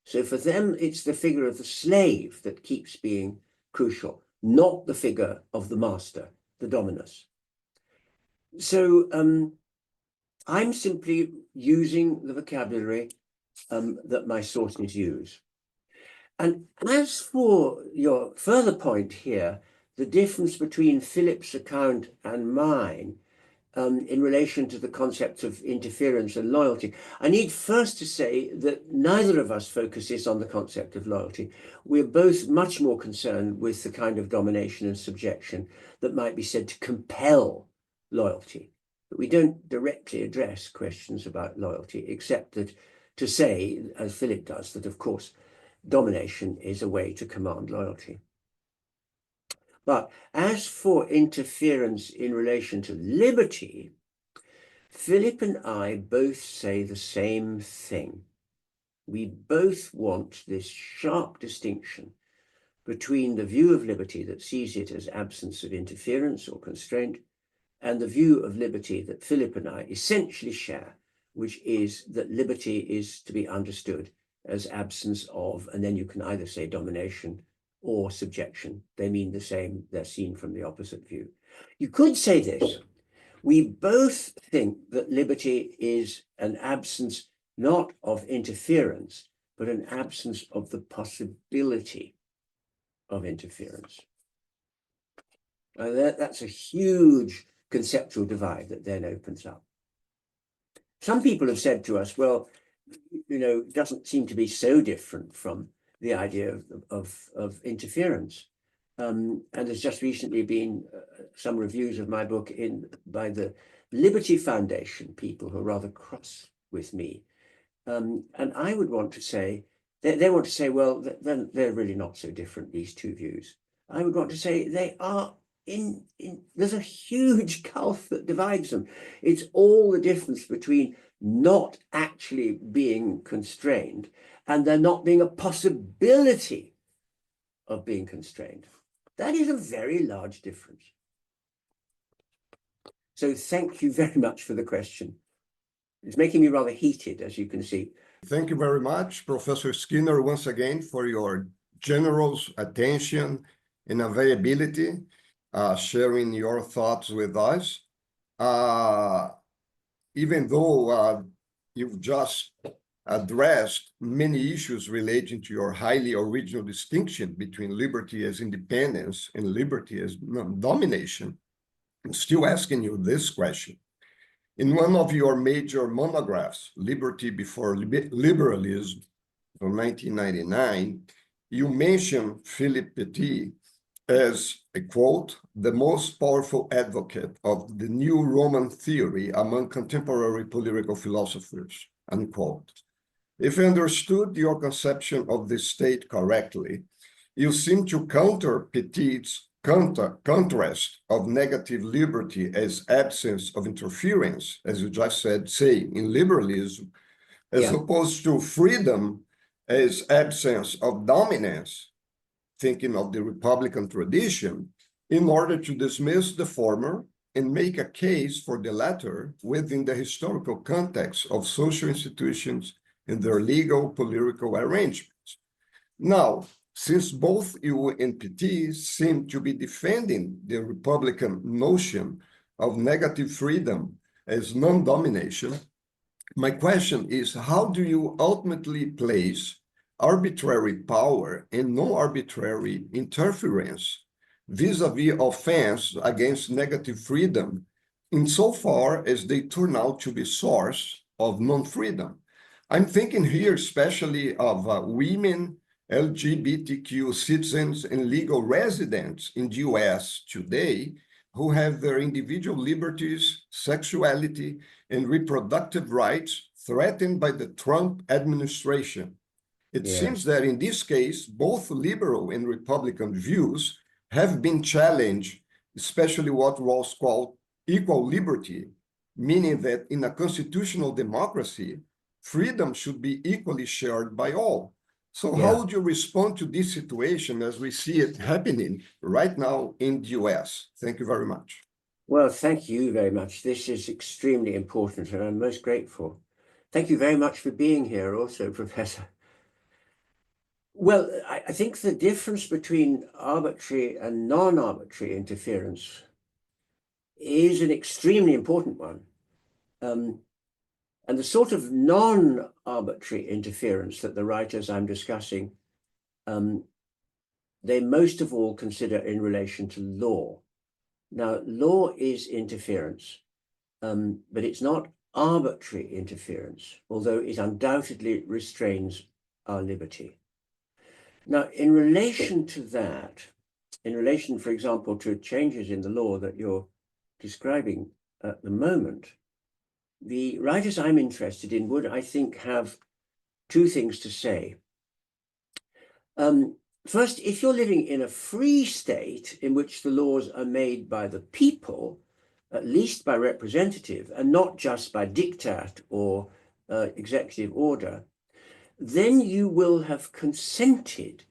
So for them, it's the figure of the slave that keeps being crucial, not the figure of the master, the dominus. So I'm simply using the vocabulary that my sources use. And as for your further point here, the difference between Philip's account and mine in relation to the concept of interference and loyalty, I need first to say that neither of us focuses on the concept of loyalty. We're both much more concerned with the kind of domination and subjection that might be said to compel loyalty. But we don't directly address questions about loyalty, except that to say, as Philip does, that of course domination is a way to command loyalty. But as for interference in relation to liberty, Philip and I both say the same thing. We both want this sharp distinction between the view of liberty that sees it as absence of interference or constraint, and the view of liberty that Philip and I essentially share, which is that liberty is to be understood as absence of, and then you can either say domination or subjection. They mean the same, they're seen from the opposite view. You could say this: we both think that liberty is an absence not of interference, but an absence of the possibility of interference. That's a huge conceptual divide that then opens up. Some people have said to us, well, you know, it doesn't seem to be so different from the idea of interference. And there's just recently been some reviews of my book by the Liberty Foundation people who are rather cross with me. And I would want to say, they want to say, well, then they're really not so different, these two views. I would want to say they are there's a huge gulf that divides them. It's all the difference between not actually being constrained and there not being a possibility of being constrained. That is a very large difference. So thank you very much for the question. It's making me rather heated, as you can see. Thank you very much, Professor Skinner, once again, for your generous attention and availability, sharing your thoughts with us. Even though you've just addressed many issues relating to your highly original distinction between liberty as independence and liberty as domination, I'm still asking you this question. In one of your major monographs, Liberty Before Liberalism, from 1999, you mention Philip Petit as, a quote, the most powerful advocate of the new Roman theory among contemporary political philosophers, unquote. If I understood your conception of this state correctly, you seem to counter Petit's contrast of negative liberty as absence of interference, as you just said, say, in liberalism, as opposed to freedom as absence of dominance, thinking of the Republican tradition, in order to dismiss the former and make a case for the latter within the historical context of social institutions and their legal political arrangements. Now, since both you and PT seem to be defending the Republican notion of negative freedom as non-domination, my question is, how do you ultimately place arbitrary power and non-arbitrary interference vis-a-vis offense against negative freedom, insofar as they turn out to be source of non-freedom? I'm thinking here especially of women, LGBTQ citizens, and legal residents in the US today who have their individual liberties, sexuality, and reproductive rights threatened by the Trump administration. It seems that in this case, both liberal and Republican views have been challenged, especially what was called equal liberty, meaning that in a constitutional democracy, freedom should be equally shared by all. So how would you respond to this situation as we see it happening right now in the US? Thank you very much. Well, thank you very much. This is extremely important, and I'm most grateful. Thank you very much for being here also, Professor. Well, I think the difference between arbitrary and non-arbitrary interference is an extremely important one. And the sort of non-arbitrary interference that the writers I'm discussing, they most of all consider in relation to law. Now, law is interference, but it's not arbitrary interference, although it undoubtedly restrains our liberty. Now, in relation to that, in relation, for example, to changes in the law that you're describing at the moment, the writers I'm interested in would, I think, have two things to say. First, if you're living in a free state in which the laws are made by the people, at least by representative, and not just by diktat or executive order, then you will have consented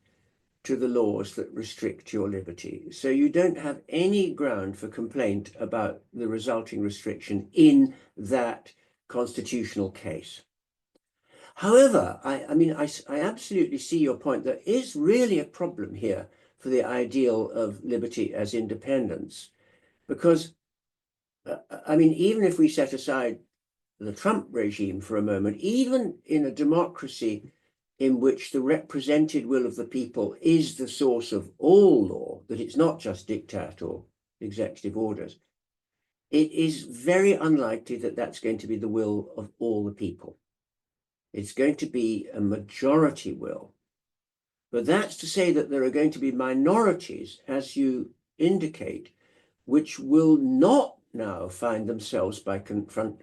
to the laws that restrict your liberty. So you don't have any ground for complaint about the resulting restriction in that constitutional case. However, I absolutely see your point. There is really a problem here for the ideal of liberty as independence, because, even if we set aside the Trump regime for a moment, even in a democracy in which the represented will of the people is the source of all law, that it's not just diktat or executive orders, it is very unlikely that that's going to be the will of all the people. It's going to be a majority will. But that's to say that there are going to be minorities, as you indicate, which will not now find themselves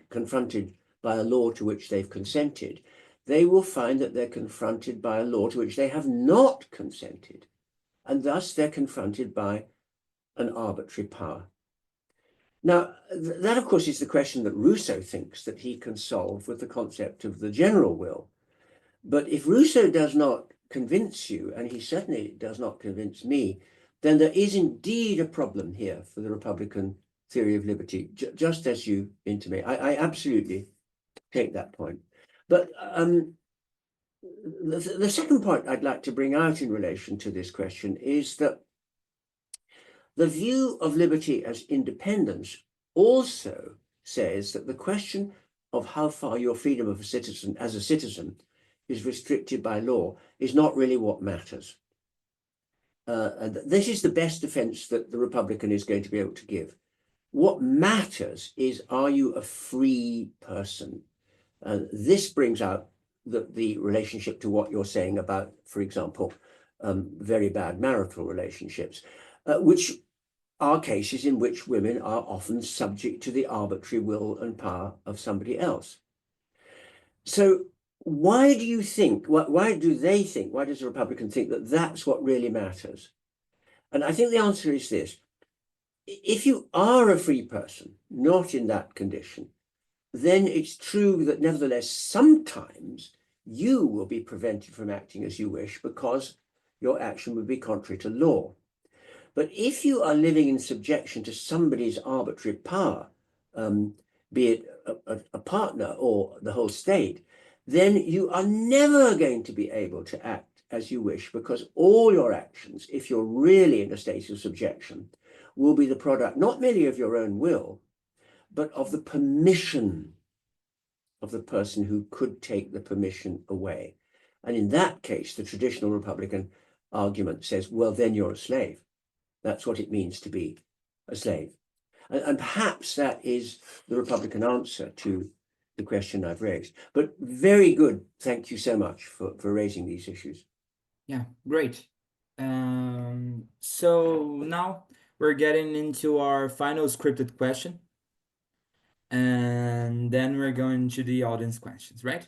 confronted by a law to which they've consented. They will find that they're confronted by a law to which they have not consented, and thus they're confronted by an arbitrary power. Now, that, of course, is the question that Rousseau thinks that he can solve with the concept of the general will. But if Rousseau does not convince you, and he certainly does not convince me, then there is indeed a problem here for the Republican theory of liberty, just as you intimate. I absolutely take that point. But the second point I'd like to bring out in relation to this question is that the view of liberty as independence also says that the question of how far your freedom of a citizen as a citizen is restricted by law is not really what matters. And this is the best defense that the Republican is going to be able to give. What matters is, are you a free person? This brings out the relationship to what you're saying about, for example, very bad marital relationships, which are cases in which women are often subject to the arbitrary will and power of somebody else. So why do you think, why do they think, why does the Republican think that that's what really matters? And I think the answer is this. If you are a free person, not in that condition, then it's true that nevertheless, sometimes you will be prevented from acting as you wish because your action would be contrary to law. But if you are living in subjection to somebody's arbitrary power, be it a partner or the whole state, then you are never going to be able to act as you wish, because all your actions, if you're really in a state of subjection, will be the product not merely of your own will, but of the permission of the person who could take the permission away. And in that case, the traditional Republican argument says, well, then you're a slave. That's what it means to be a slave. And perhaps that is the Republican answer to the question I've raised. But very good. Thank you so much for raising these issues. Yeah, great. So now we're getting into our final scripted question. And then we're going to the audience questions, right?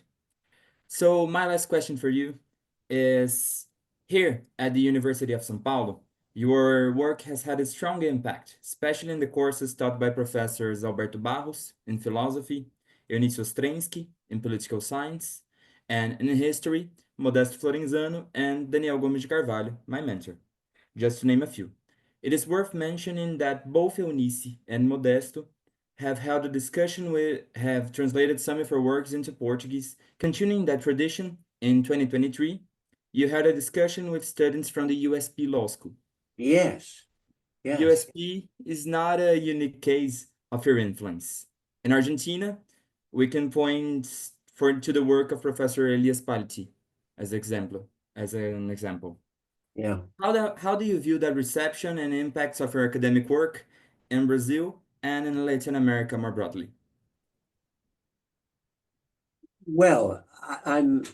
So my last question for you is, here at the University of São Paulo, your work has had a strong impact, especially in the courses taught by professors Alberto Barros in philosophy, Eunice Ostrensky in political science, and in history, Modesto Florenzano and Daniel Gomes de Carvalho, my mentor, just to name a few. It is worth mentioning that both Eunice and Modesto have held a discussion have translated some of her works into Portuguese. Continuing that tradition, in 2023, you had a discussion with students from the USP Law School. Yes. Yes. USP is not a unique case of your influence. In Argentina, we can point to the work of Professor Elias Paliti as an example. Yeah. How do you view the reception and impacts of your academic work in Brazil and in Latin America more broadly? Well, I'm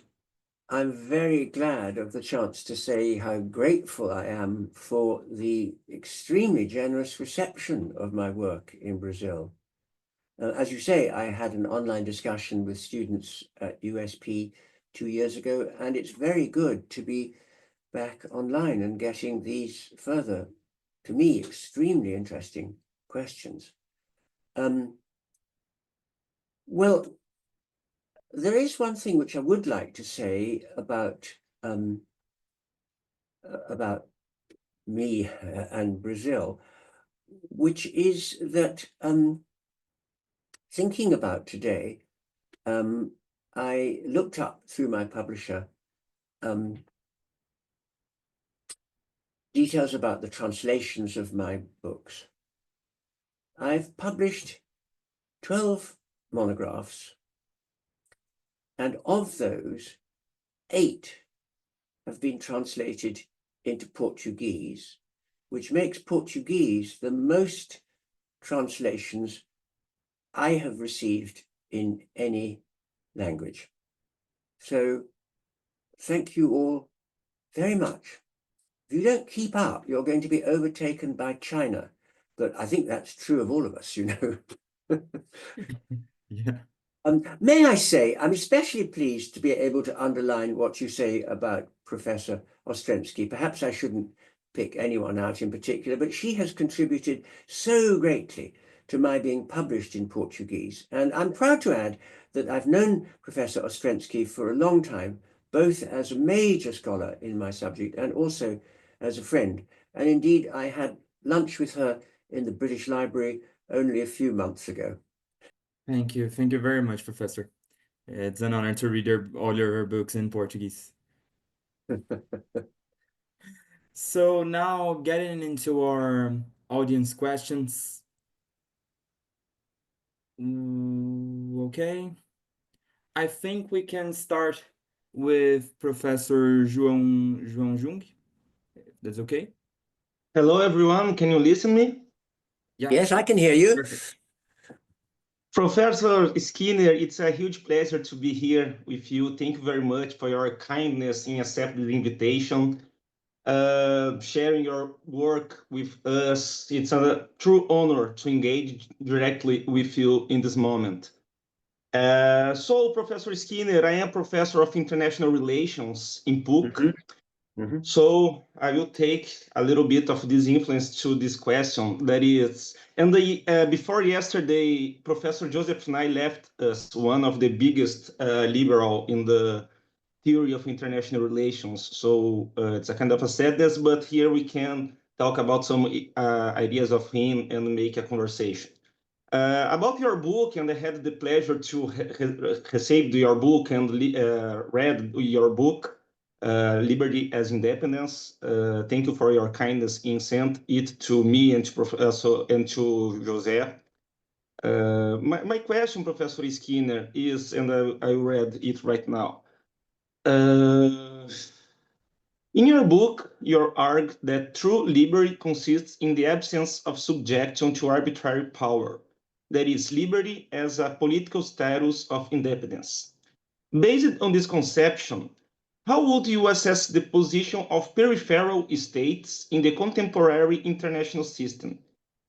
very glad of the chance to say how grateful I am for the extremely generous reception of my work in Brazil. As you say, I had an online discussion with students at USP 2 years ago, and it's very good to be back online and getting these further, to me, extremely interesting questions. Well, there is one thing which I would like to say about me and Brazil, which is that thinking about today, I looked up through my publisher details about the translations of my books. I've published 12 monographs, and of those, 8 have been translated into Portuguese, which makes Portuguese the most translations I have received in any language. So thank you all very much. If you don't keep up, you're going to be overtaken by China. But I think that's true of all of us, you know. Yeah. May I say, I'm especially pleased to be able to underline what you say about Professor Ostrensky. Perhaps I shouldn't pick anyone out in particular, but she has contributed so greatly to my being published in Portuguese. And I'm proud to add that I've known Professor Ostrensky for a long time, both as a major scholar in my subject and also as a friend. And indeed, I had lunch with her in the British Library only a few months ago. Thank you. Thank you very much, Professor. It's an honor to read all your books in Portuguese. So now getting into our audience questions. Okay. I think we can start with Professor João Jung. That's okay? Hello, everyone. Can you listen me? Yeah. Yes, I can hear you. Perfect. Professor Skinner, it's a huge pleasure to be here with you. Thank you very much for your kindness in accepting the invitation, sharing your work with us. It's a true honor to engage directly with you in this moment. So, Professor Skinner, I am professor of international relations in PUC. Mhm. So I will take a little bit of this influence to this question. That is, and before yesterday, Professor Joseph Nye left us one of the biggest liberal in the theory of international relations. So it's a kind of a sadness, but here we can talk about some ideas of him and make a conversation. About your book, and I had the pleasure to receive your book and read your book, Liberty as Independence. Thank you for your kindness in sent it to me and to Professor and to José. My question, Professor Skinner, is, and I read it right now. In your book, you argue that true liberty consists in the absence of subjection to arbitrary power. That is, liberty as a political status of independence. Based on this conception, how would you assess the position of peripheral states in the contemporary international system,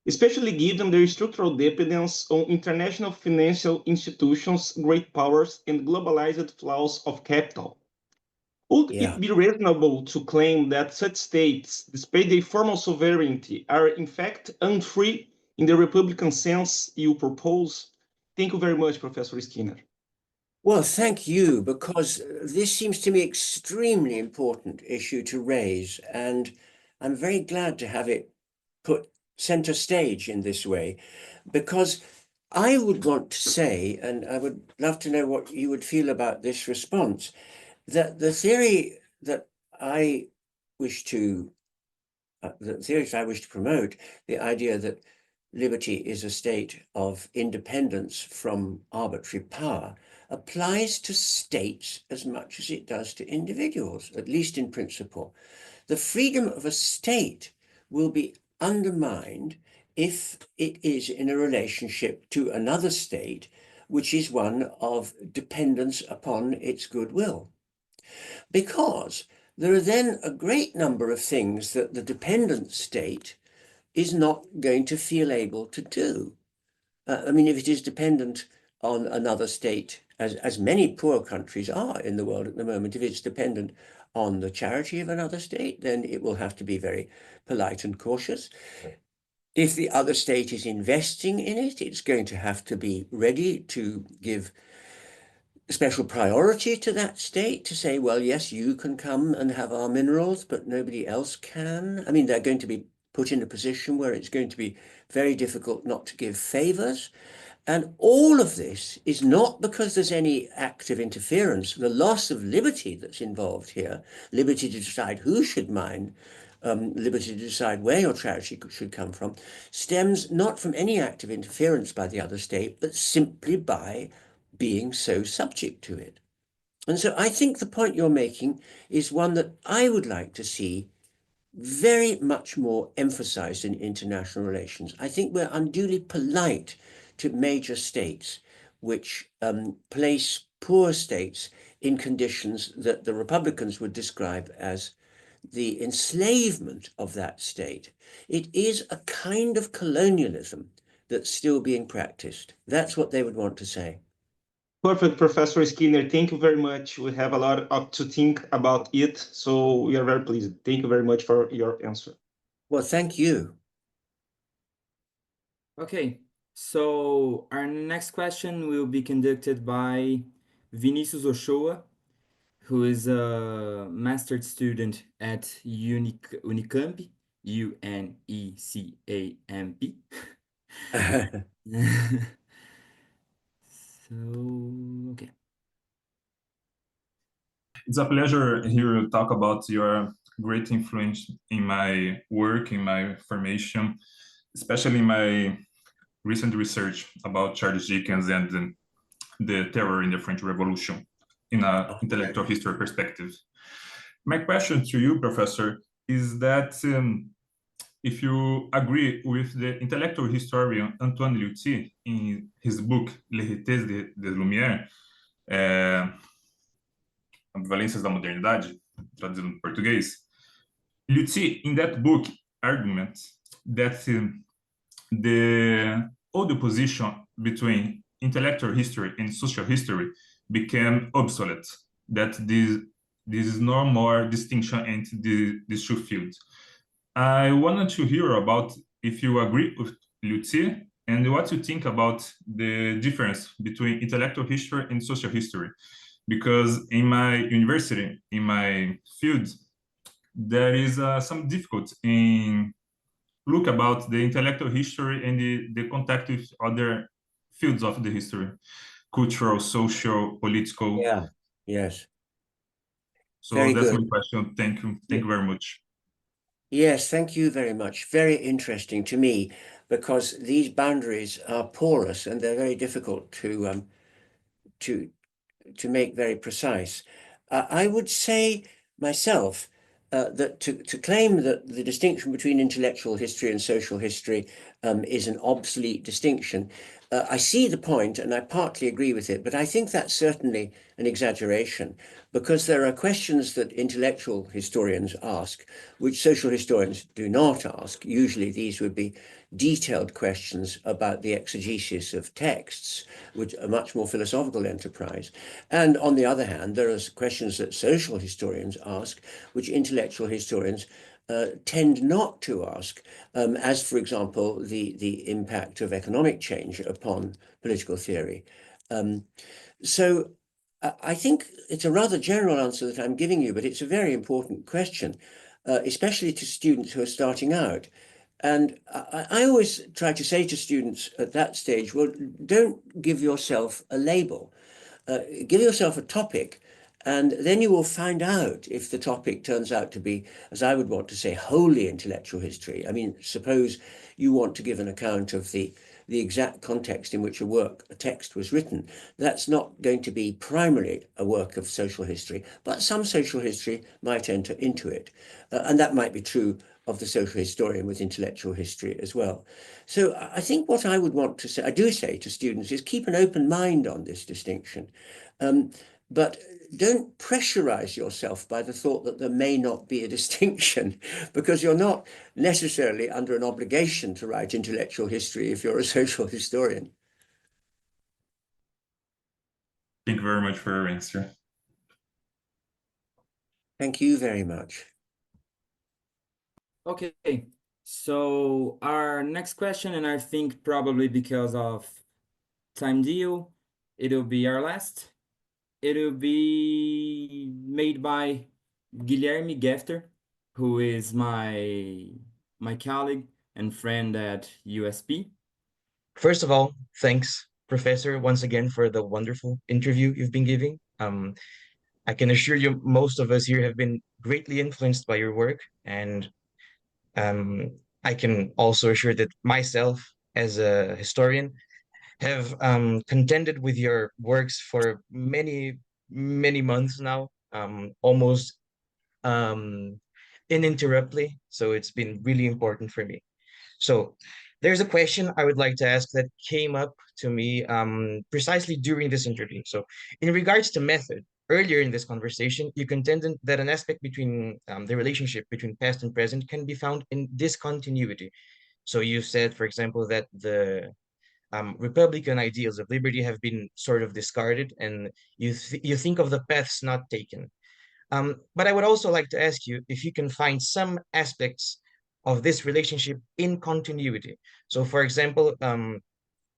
especially given their structural dependence on international financial institutions, great powers, and globalized flows of capital? Would Yeah. it be reasonable to claim that such states, despite their formal sovereignty, are in fact unfree in the Republican sense you propose? Thank you very much, Professor Skinner. Well, thank you, because this seems to me extremely important issue to raise, and I'm very glad to have it put center stage in this way, because I would want to say, and I would love to know what you would feel about this response, that the theory that I wish to, the theories I wish to promote, the idea that liberty is a state of independence from arbitrary power, applies to states as much as it does to individuals, at least in principle. The freedom of a state will be undermined if it is in a relationship to another state, which is one of dependence upon its goodwill. Because there are then a great number of things that the dependent state is not going to feel able to do. I mean, if it is dependent on another state, as many poor countries are in the world at the moment, if it's dependent on the charity of another state, then it will have to be very polite and cautious. If the other state is investing in it, it's going to have to be ready to give special priority to that state, to say, well, yes, you can come and have our minerals, but nobody else can. I mean, they're going to be put in a position where it's going to be very difficult not to give favors. And all of this is not because there's any act of interference. The loss of liberty that's involved here, liberty to decide who should mine, liberty to decide where your charity should come from, stems not from any act of interference by the other state, but simply by being so subject to it. And so I think the point you're making is one that I would like to see very much more emphasized in international relations. I think we're unduly polite to major states which place poor states in conditions that the Republicans would describe as the enslavement of that state. It is a kind of colonialism that's still being practiced. That's what they would want to say. Perfect, Professor Skinner. Thank you very much. We have a lot to think about it, so we are very pleased. Thank you very much for your answer. Well, thank you. Okay, so our next question will be conducted by Vinicius Ochoa, who is a master's student at Unicamp, UNECAMP. So, okay. It's a pleasure here to talk about your great influence in my work, in my formation, especially in my recent research about Charles Dickens and the terror in the French Revolution in an intellectual history perspective. My question to you, Professor, is that if you agree with the intellectual historian Antoine Lutzy in his book L'Héritage des Lumières, Ambivalências da Modernidade, traduzido em português, Lutzy, in that book, arguments that the old opposition between intellectual history and social history became obsolete, that this is no more distinction into these two fields. I wanted to hear about if you agree with Luthier and what you think about the difference between intellectual history and social history. Because in my university, in my field, there is some difficulty in look about the intellectual history and the contact with other fields of the history, cultural, social, political. Yeah, yes. So Very that's my good. question. Thank you. Thank you very much. Yes, thank you very much. Very interesting to me, because these boundaries are porous and they're very difficult to make very precise. I would say myself that to claim that the distinction between intellectual history and social history is an obsolete distinction, I see the point and I partly agree with it, but I think that's certainly an exaggeration, because there are questions that intellectual historians ask, which social historians do not ask. Usually these would be detailed questions about the exegesis of texts, which are much more philosophical enterprise. And on the other hand, there are questions that social historians ask, which intellectual historians tend not to ask, as, for example, the impact of economic change upon political theory. So I think it's a rather general answer that I'm giving you, but it's a very important question, especially to students who are starting out. And I always try to say to students at that stage, well, don't give yourself a label. Give yourself a topic, and then you will find out if the topic turns out to be, as I would want to say, wholly intellectual history. I mean, suppose you want to give an account of the exact context in which a text was written. That's not going to be primarily a work of social history, but some social history might enter into it. And that might be true of the social historian with intellectual history as well. So I think what I would want to say, I do say to students, is keep an open mind on this distinction. But don't pressurize yourself by the thought that there may not be a distinction, because you're not necessarily under an obligation to write intellectual history if you're a social historian. Thank you very much for your answer. Thank you very much. Okay, so our next question, and I think probably because of time deal, it'll be our last. It'll be made by Guilherme Gefter, who is my colleague and friend at USP. First of all, thanks, Professor, once again for the wonderful interview you've been giving. I can assure you most of us here have been greatly influenced by your work, and I can also assure that myself, as a historian, have contended with your works for many, many months now, almost uninterruptedly. So it's been really important for me. So there's a question I would like to ask that came up to me precisely during this interview. So in regards to method, earlier in this conversation, you contended that an aspect between the relationship between past and present can be found in discontinuity. So you said, for example, that the Republican ideals of liberty have been sort of discarded, and you think of the paths not taken. But I would also like to ask you if you can find some aspects of this relationship in continuity. So, for example,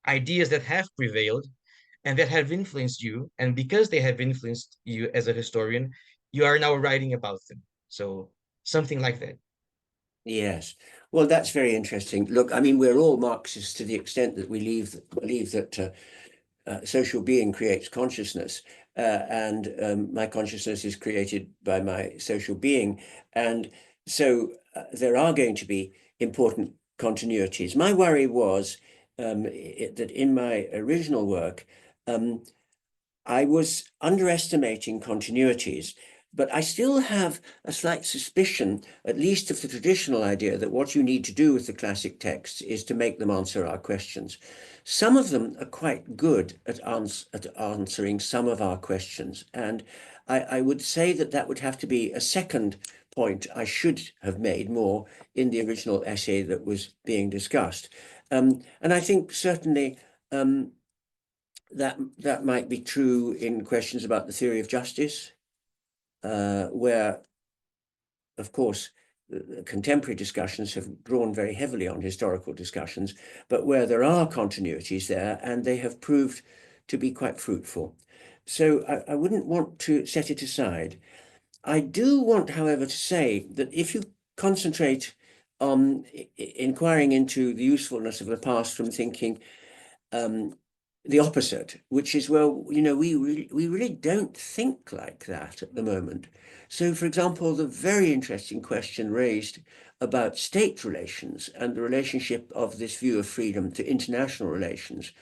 ideas that have prevailed and that have influenced you, and because they have influenced you as a historian, you are now writing about them. So something like that. Yes. Well, that's very interesting. Look, I mean, we're all Marxists to the extent that we believe that social being creates consciousness, and my consciousness is created by my social being. And so there are going to be important continuities. My worry was that in my original work, I was underestimating continuities, but I still have a slight suspicion, at least of the traditional idea, that what you need to do with the classic texts is to make them answer our questions. Some of them are quite good at answering some of our questions. And I would say that that would have to be a second point I should have made more in the original essay that was being discussed. And I think certainly that might be true in questions about the theory of justice. where, of course, the contemporary discussions have drawn very heavily on historical discussions, but where there are continuities there, and they have proved to be quite fruitful. So I wouldn't want to set it aside. I do want, however, to say that if you concentrate on inquiring into the usefulness of the past from thinking the opposite, which is, well, you know, we really don't think like that at the moment. So, for example, the very interesting question raised about state relations and the relationship of this view of freedom to international relations,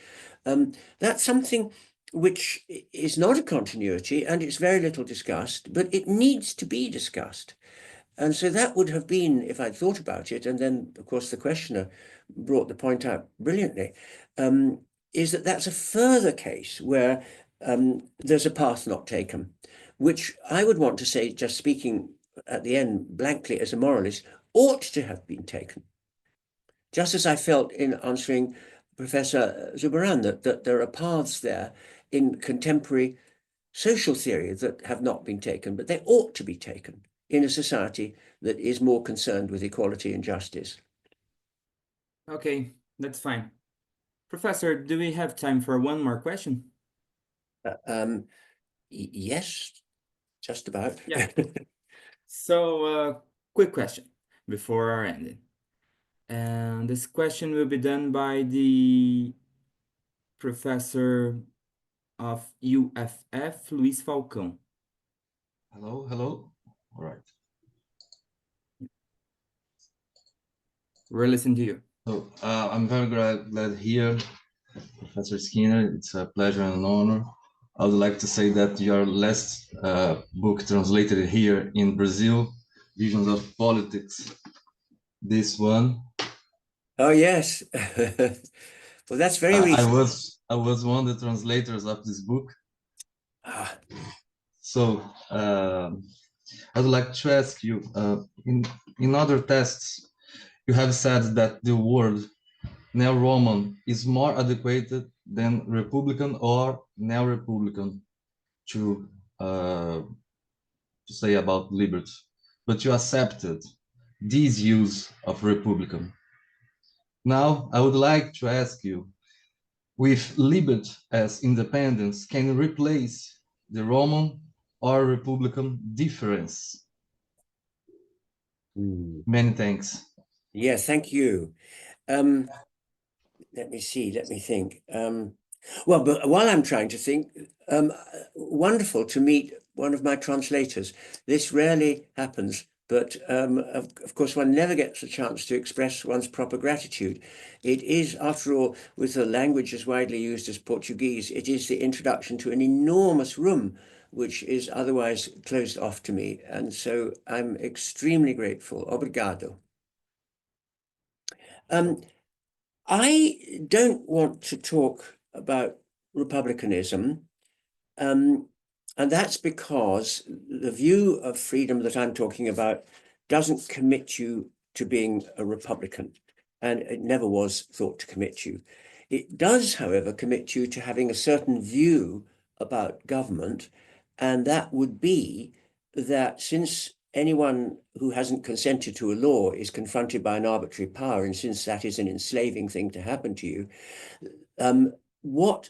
that's something which is not a continuity, and it's very little discussed, but it needs to be discussed. And so that would have been, if I'd thought about it, and then, of course, the questioner brought the point out brilliantly, is that that's a further case where there's a path not taken, which I would want to say, just speaking at the end blankly as a moralist, ought to have been taken. Just as I felt in answering Professor Zurbarán that there are paths there in contemporary social theory that have not been taken, but they ought to be taken in a society that is more concerned with equality and justice. Okay, that's fine. Professor, do we have time for one more question? Yes, just about. Yeah. So, quick question before our ending. And this question will be done by the professor of UFF, Luis Falcão. Hello. All right. We're listening to you. So I'm very glad here, Professor Skinner. It's a pleasure and an honor. I would like to say that your last book translated here in Brazil, Visions of Politics, this one. Oh, yes. Well, that's very recent. I was one of the translators of this book. So I would like to ask you, in other texts, you have said that the word neo-Roman is more adequate than Republican or neo-Republican to say about liberty, but you accepted this use of Republican. Now, I would like to ask you, with liberty as independence, can you replace the Roman or Republican difference? Many thanks. Yeah, thank you. Let me see, let me think. Well, but while I'm trying to think, wonderful to meet one of my translators. This rarely happens, but of course, one never gets a chance to express one's proper gratitude. It is, after all, with a language as widely used as Portuguese, it is the introduction to an enormous room which is otherwise closed off to me. And so I'm extremely grateful. Obrigado. I don't want to talk about republicanism, and that's because the view of freedom that I'm talking about doesn't commit you to being a Republican, and it never was thought to commit you. It does, however, commit you to having a certain view about government, and that would be that since anyone who hasn't consented to a law is confronted by an arbitrary power, and since that is an enslaving thing to happen to you, what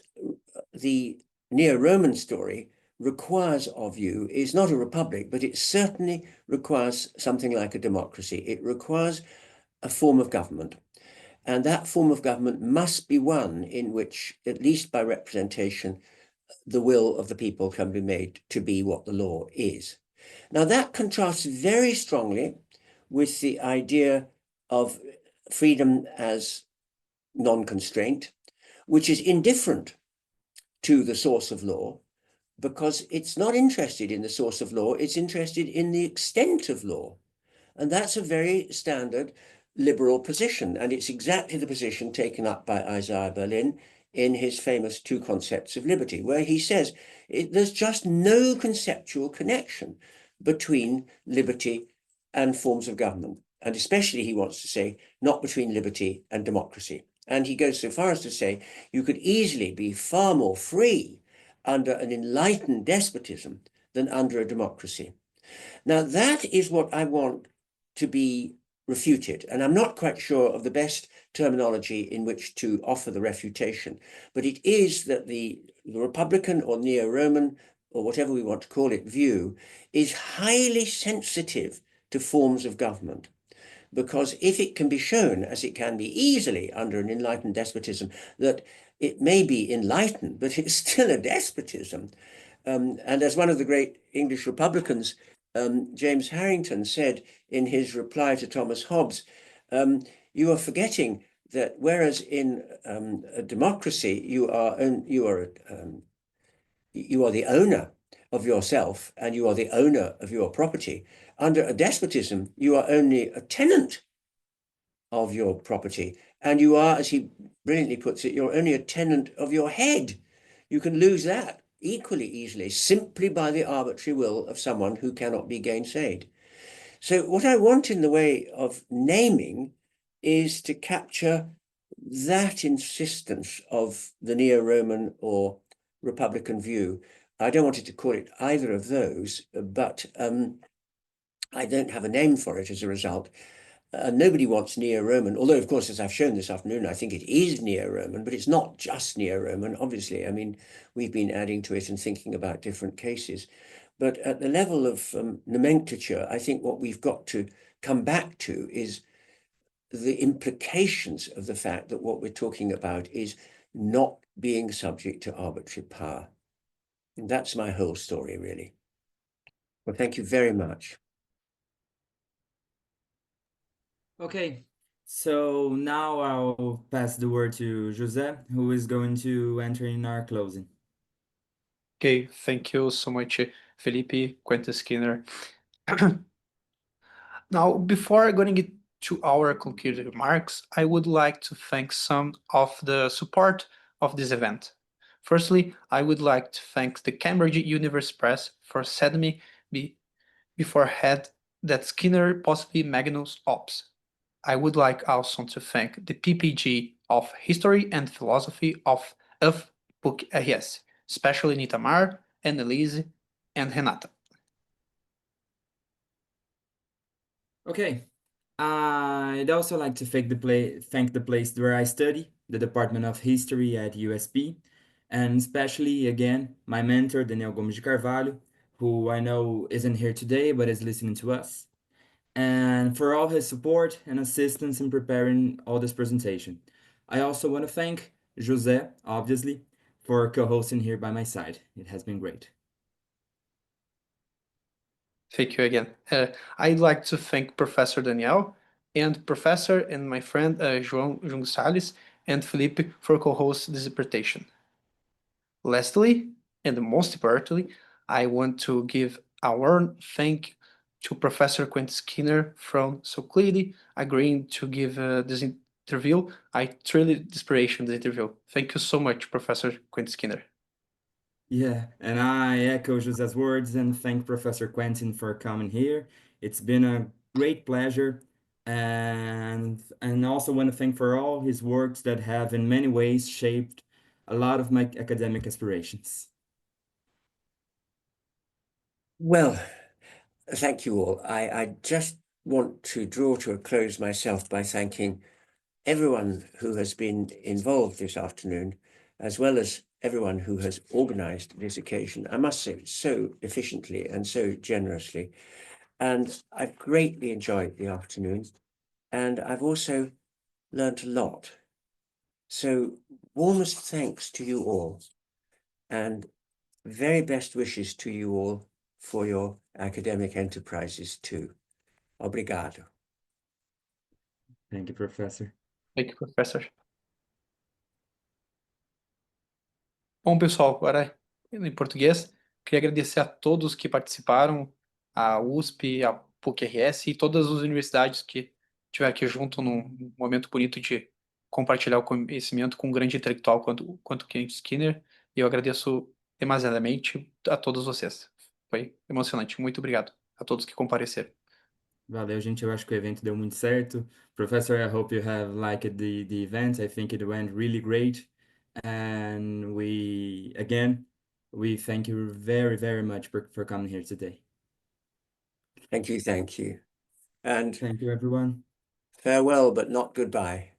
the neo-Roman story requires of you is not a republic, but it certainly requires something like a democracy. It requires a form of government. And that form of government must be one in which, at least by representation, the will of the people can be made to be what the law is. Now, that contrasts very strongly with the idea of freedom as non-constraint, which is indifferent to the source of law, because it's not interested in the source of law, it's interested in the extent of law. And that's a very standard liberal position. And it's exactly the position taken up by Isaiah Berlin in his famous Two Concepts of Liberty, where he says there's just no conceptual connection between liberty and forms of government. And especially, he wants to say, not between liberty and democracy. And he goes so far as to say, you could easily be far more free under an enlightened despotism than under a democracy. Now, that is what I want to be refuted, and I'm not quite sure of the best terminology in which to offer the refutation, but it is that the Republican or Neo-Roman, or whatever we want to call it, view is highly sensitive to forms of government. Because if it can be shown, as it can be easily under an enlightened despotism, that it may be enlightened, but it's still a despotism. And as one of the great English Republicans, James Harrington, said in his reply to Thomas Hobbes, you are forgetting that whereas in a democracy you are the owner of yourself and you are the owner of your property, under a despotism you are only a tenant of your property, and you are, as he brilliantly puts it, you're only a tenant of your head. You can lose that equally easily simply by the arbitrary will of someone who cannot be gainsaid. So what I want in the way of naming is to capture that insistence of the Neo-Roman or Republican view. I don't want to call it either of those, but I don't have a name for it as a result. Nobody wants Neo-Roman, although, of course, as I've shown this afternoon, I think it is Neo-Roman, but it's not just Neo-Roman, obviously. I mean, we've been adding to it and thinking about different cases. But at the level of nomenclature, I think what we've got to come back to is the implications of the fact that what we're talking about is not being subject to arbitrary power. And that's my whole story, really. Well, thank you very much. Okay, so now I'll pass the word to José, who is going to enter in our closing. Okay, thank you so much, Felipe, Quentin Skinner. Now, before going to get to our concluding remarks, I would like to thank some of the support of this event. Firstly, I would like to thank the Cambridge Universe Press for sending me beforehand that Skinner possibly magnus ops. I would like also to thank the PPG of History and Philosophy of PUC-RS, especially Nitamar and Elise and Renata. Okay, I'd also like to thank the place where I study, the Department of History at USP, and especially, again, my mentor, Daniel Gomes de Carvalho, who I know isn't here today, but is listening to us, and for all his support and assistance in preparing all this presentation. I also want to thank José, obviously, for co-hosting here by my side. It has been great. Thank you again. I'd like to thank Professor Daniel and Professor and my friend João Salles and Felipe for co-hosting this presentation. Lastly, and most importantly, I want to give a warm thank to Professor Quentin Skinner from Soclidi agreeing to give this interview. I truly inspiration this interview. Thank you so much, Professor Quentin Skinner. Yeah, and I echo José's words and thank Professor Quentin for coming here. It's been a great pleasure, and also want to thank for all his works that have in many ways shaped a lot of my academic aspirations. Well, thank you all. I just want to draw to a close myself by thanking everyone who has been involved this afternoon, as well as everyone who has organized this occasion. I must say, so efficiently and so generously. And I've greatly enjoyed the afternoon, and I've also learned a lot. So warmest thanks to you all, and very best wishes to you all for your academic enterprises too. Obrigado. Thank you, Professor. Thank you, Professor. Bom, pessoal, agora em português, queria agradecer a todos que participaram, a USP, a PUC-RS e todas as universidades que estiveram aqui junto num momento bonito de compartilhar o conhecimento com um grande intelectual quanto Quentin Skinner. E eu agradeço demasiadamente a todos vocês. Foi emocionante. Muito obrigado a todos que compareceram. Valeu, gente. Eu acho que o evento deu muito certo. Professor, I hope you have liked the event. I think it went really great. And we, again, We thank you very, very much for coming here today. Thank you, thank you. And Thank you, everyone. farewell, but not goodbye.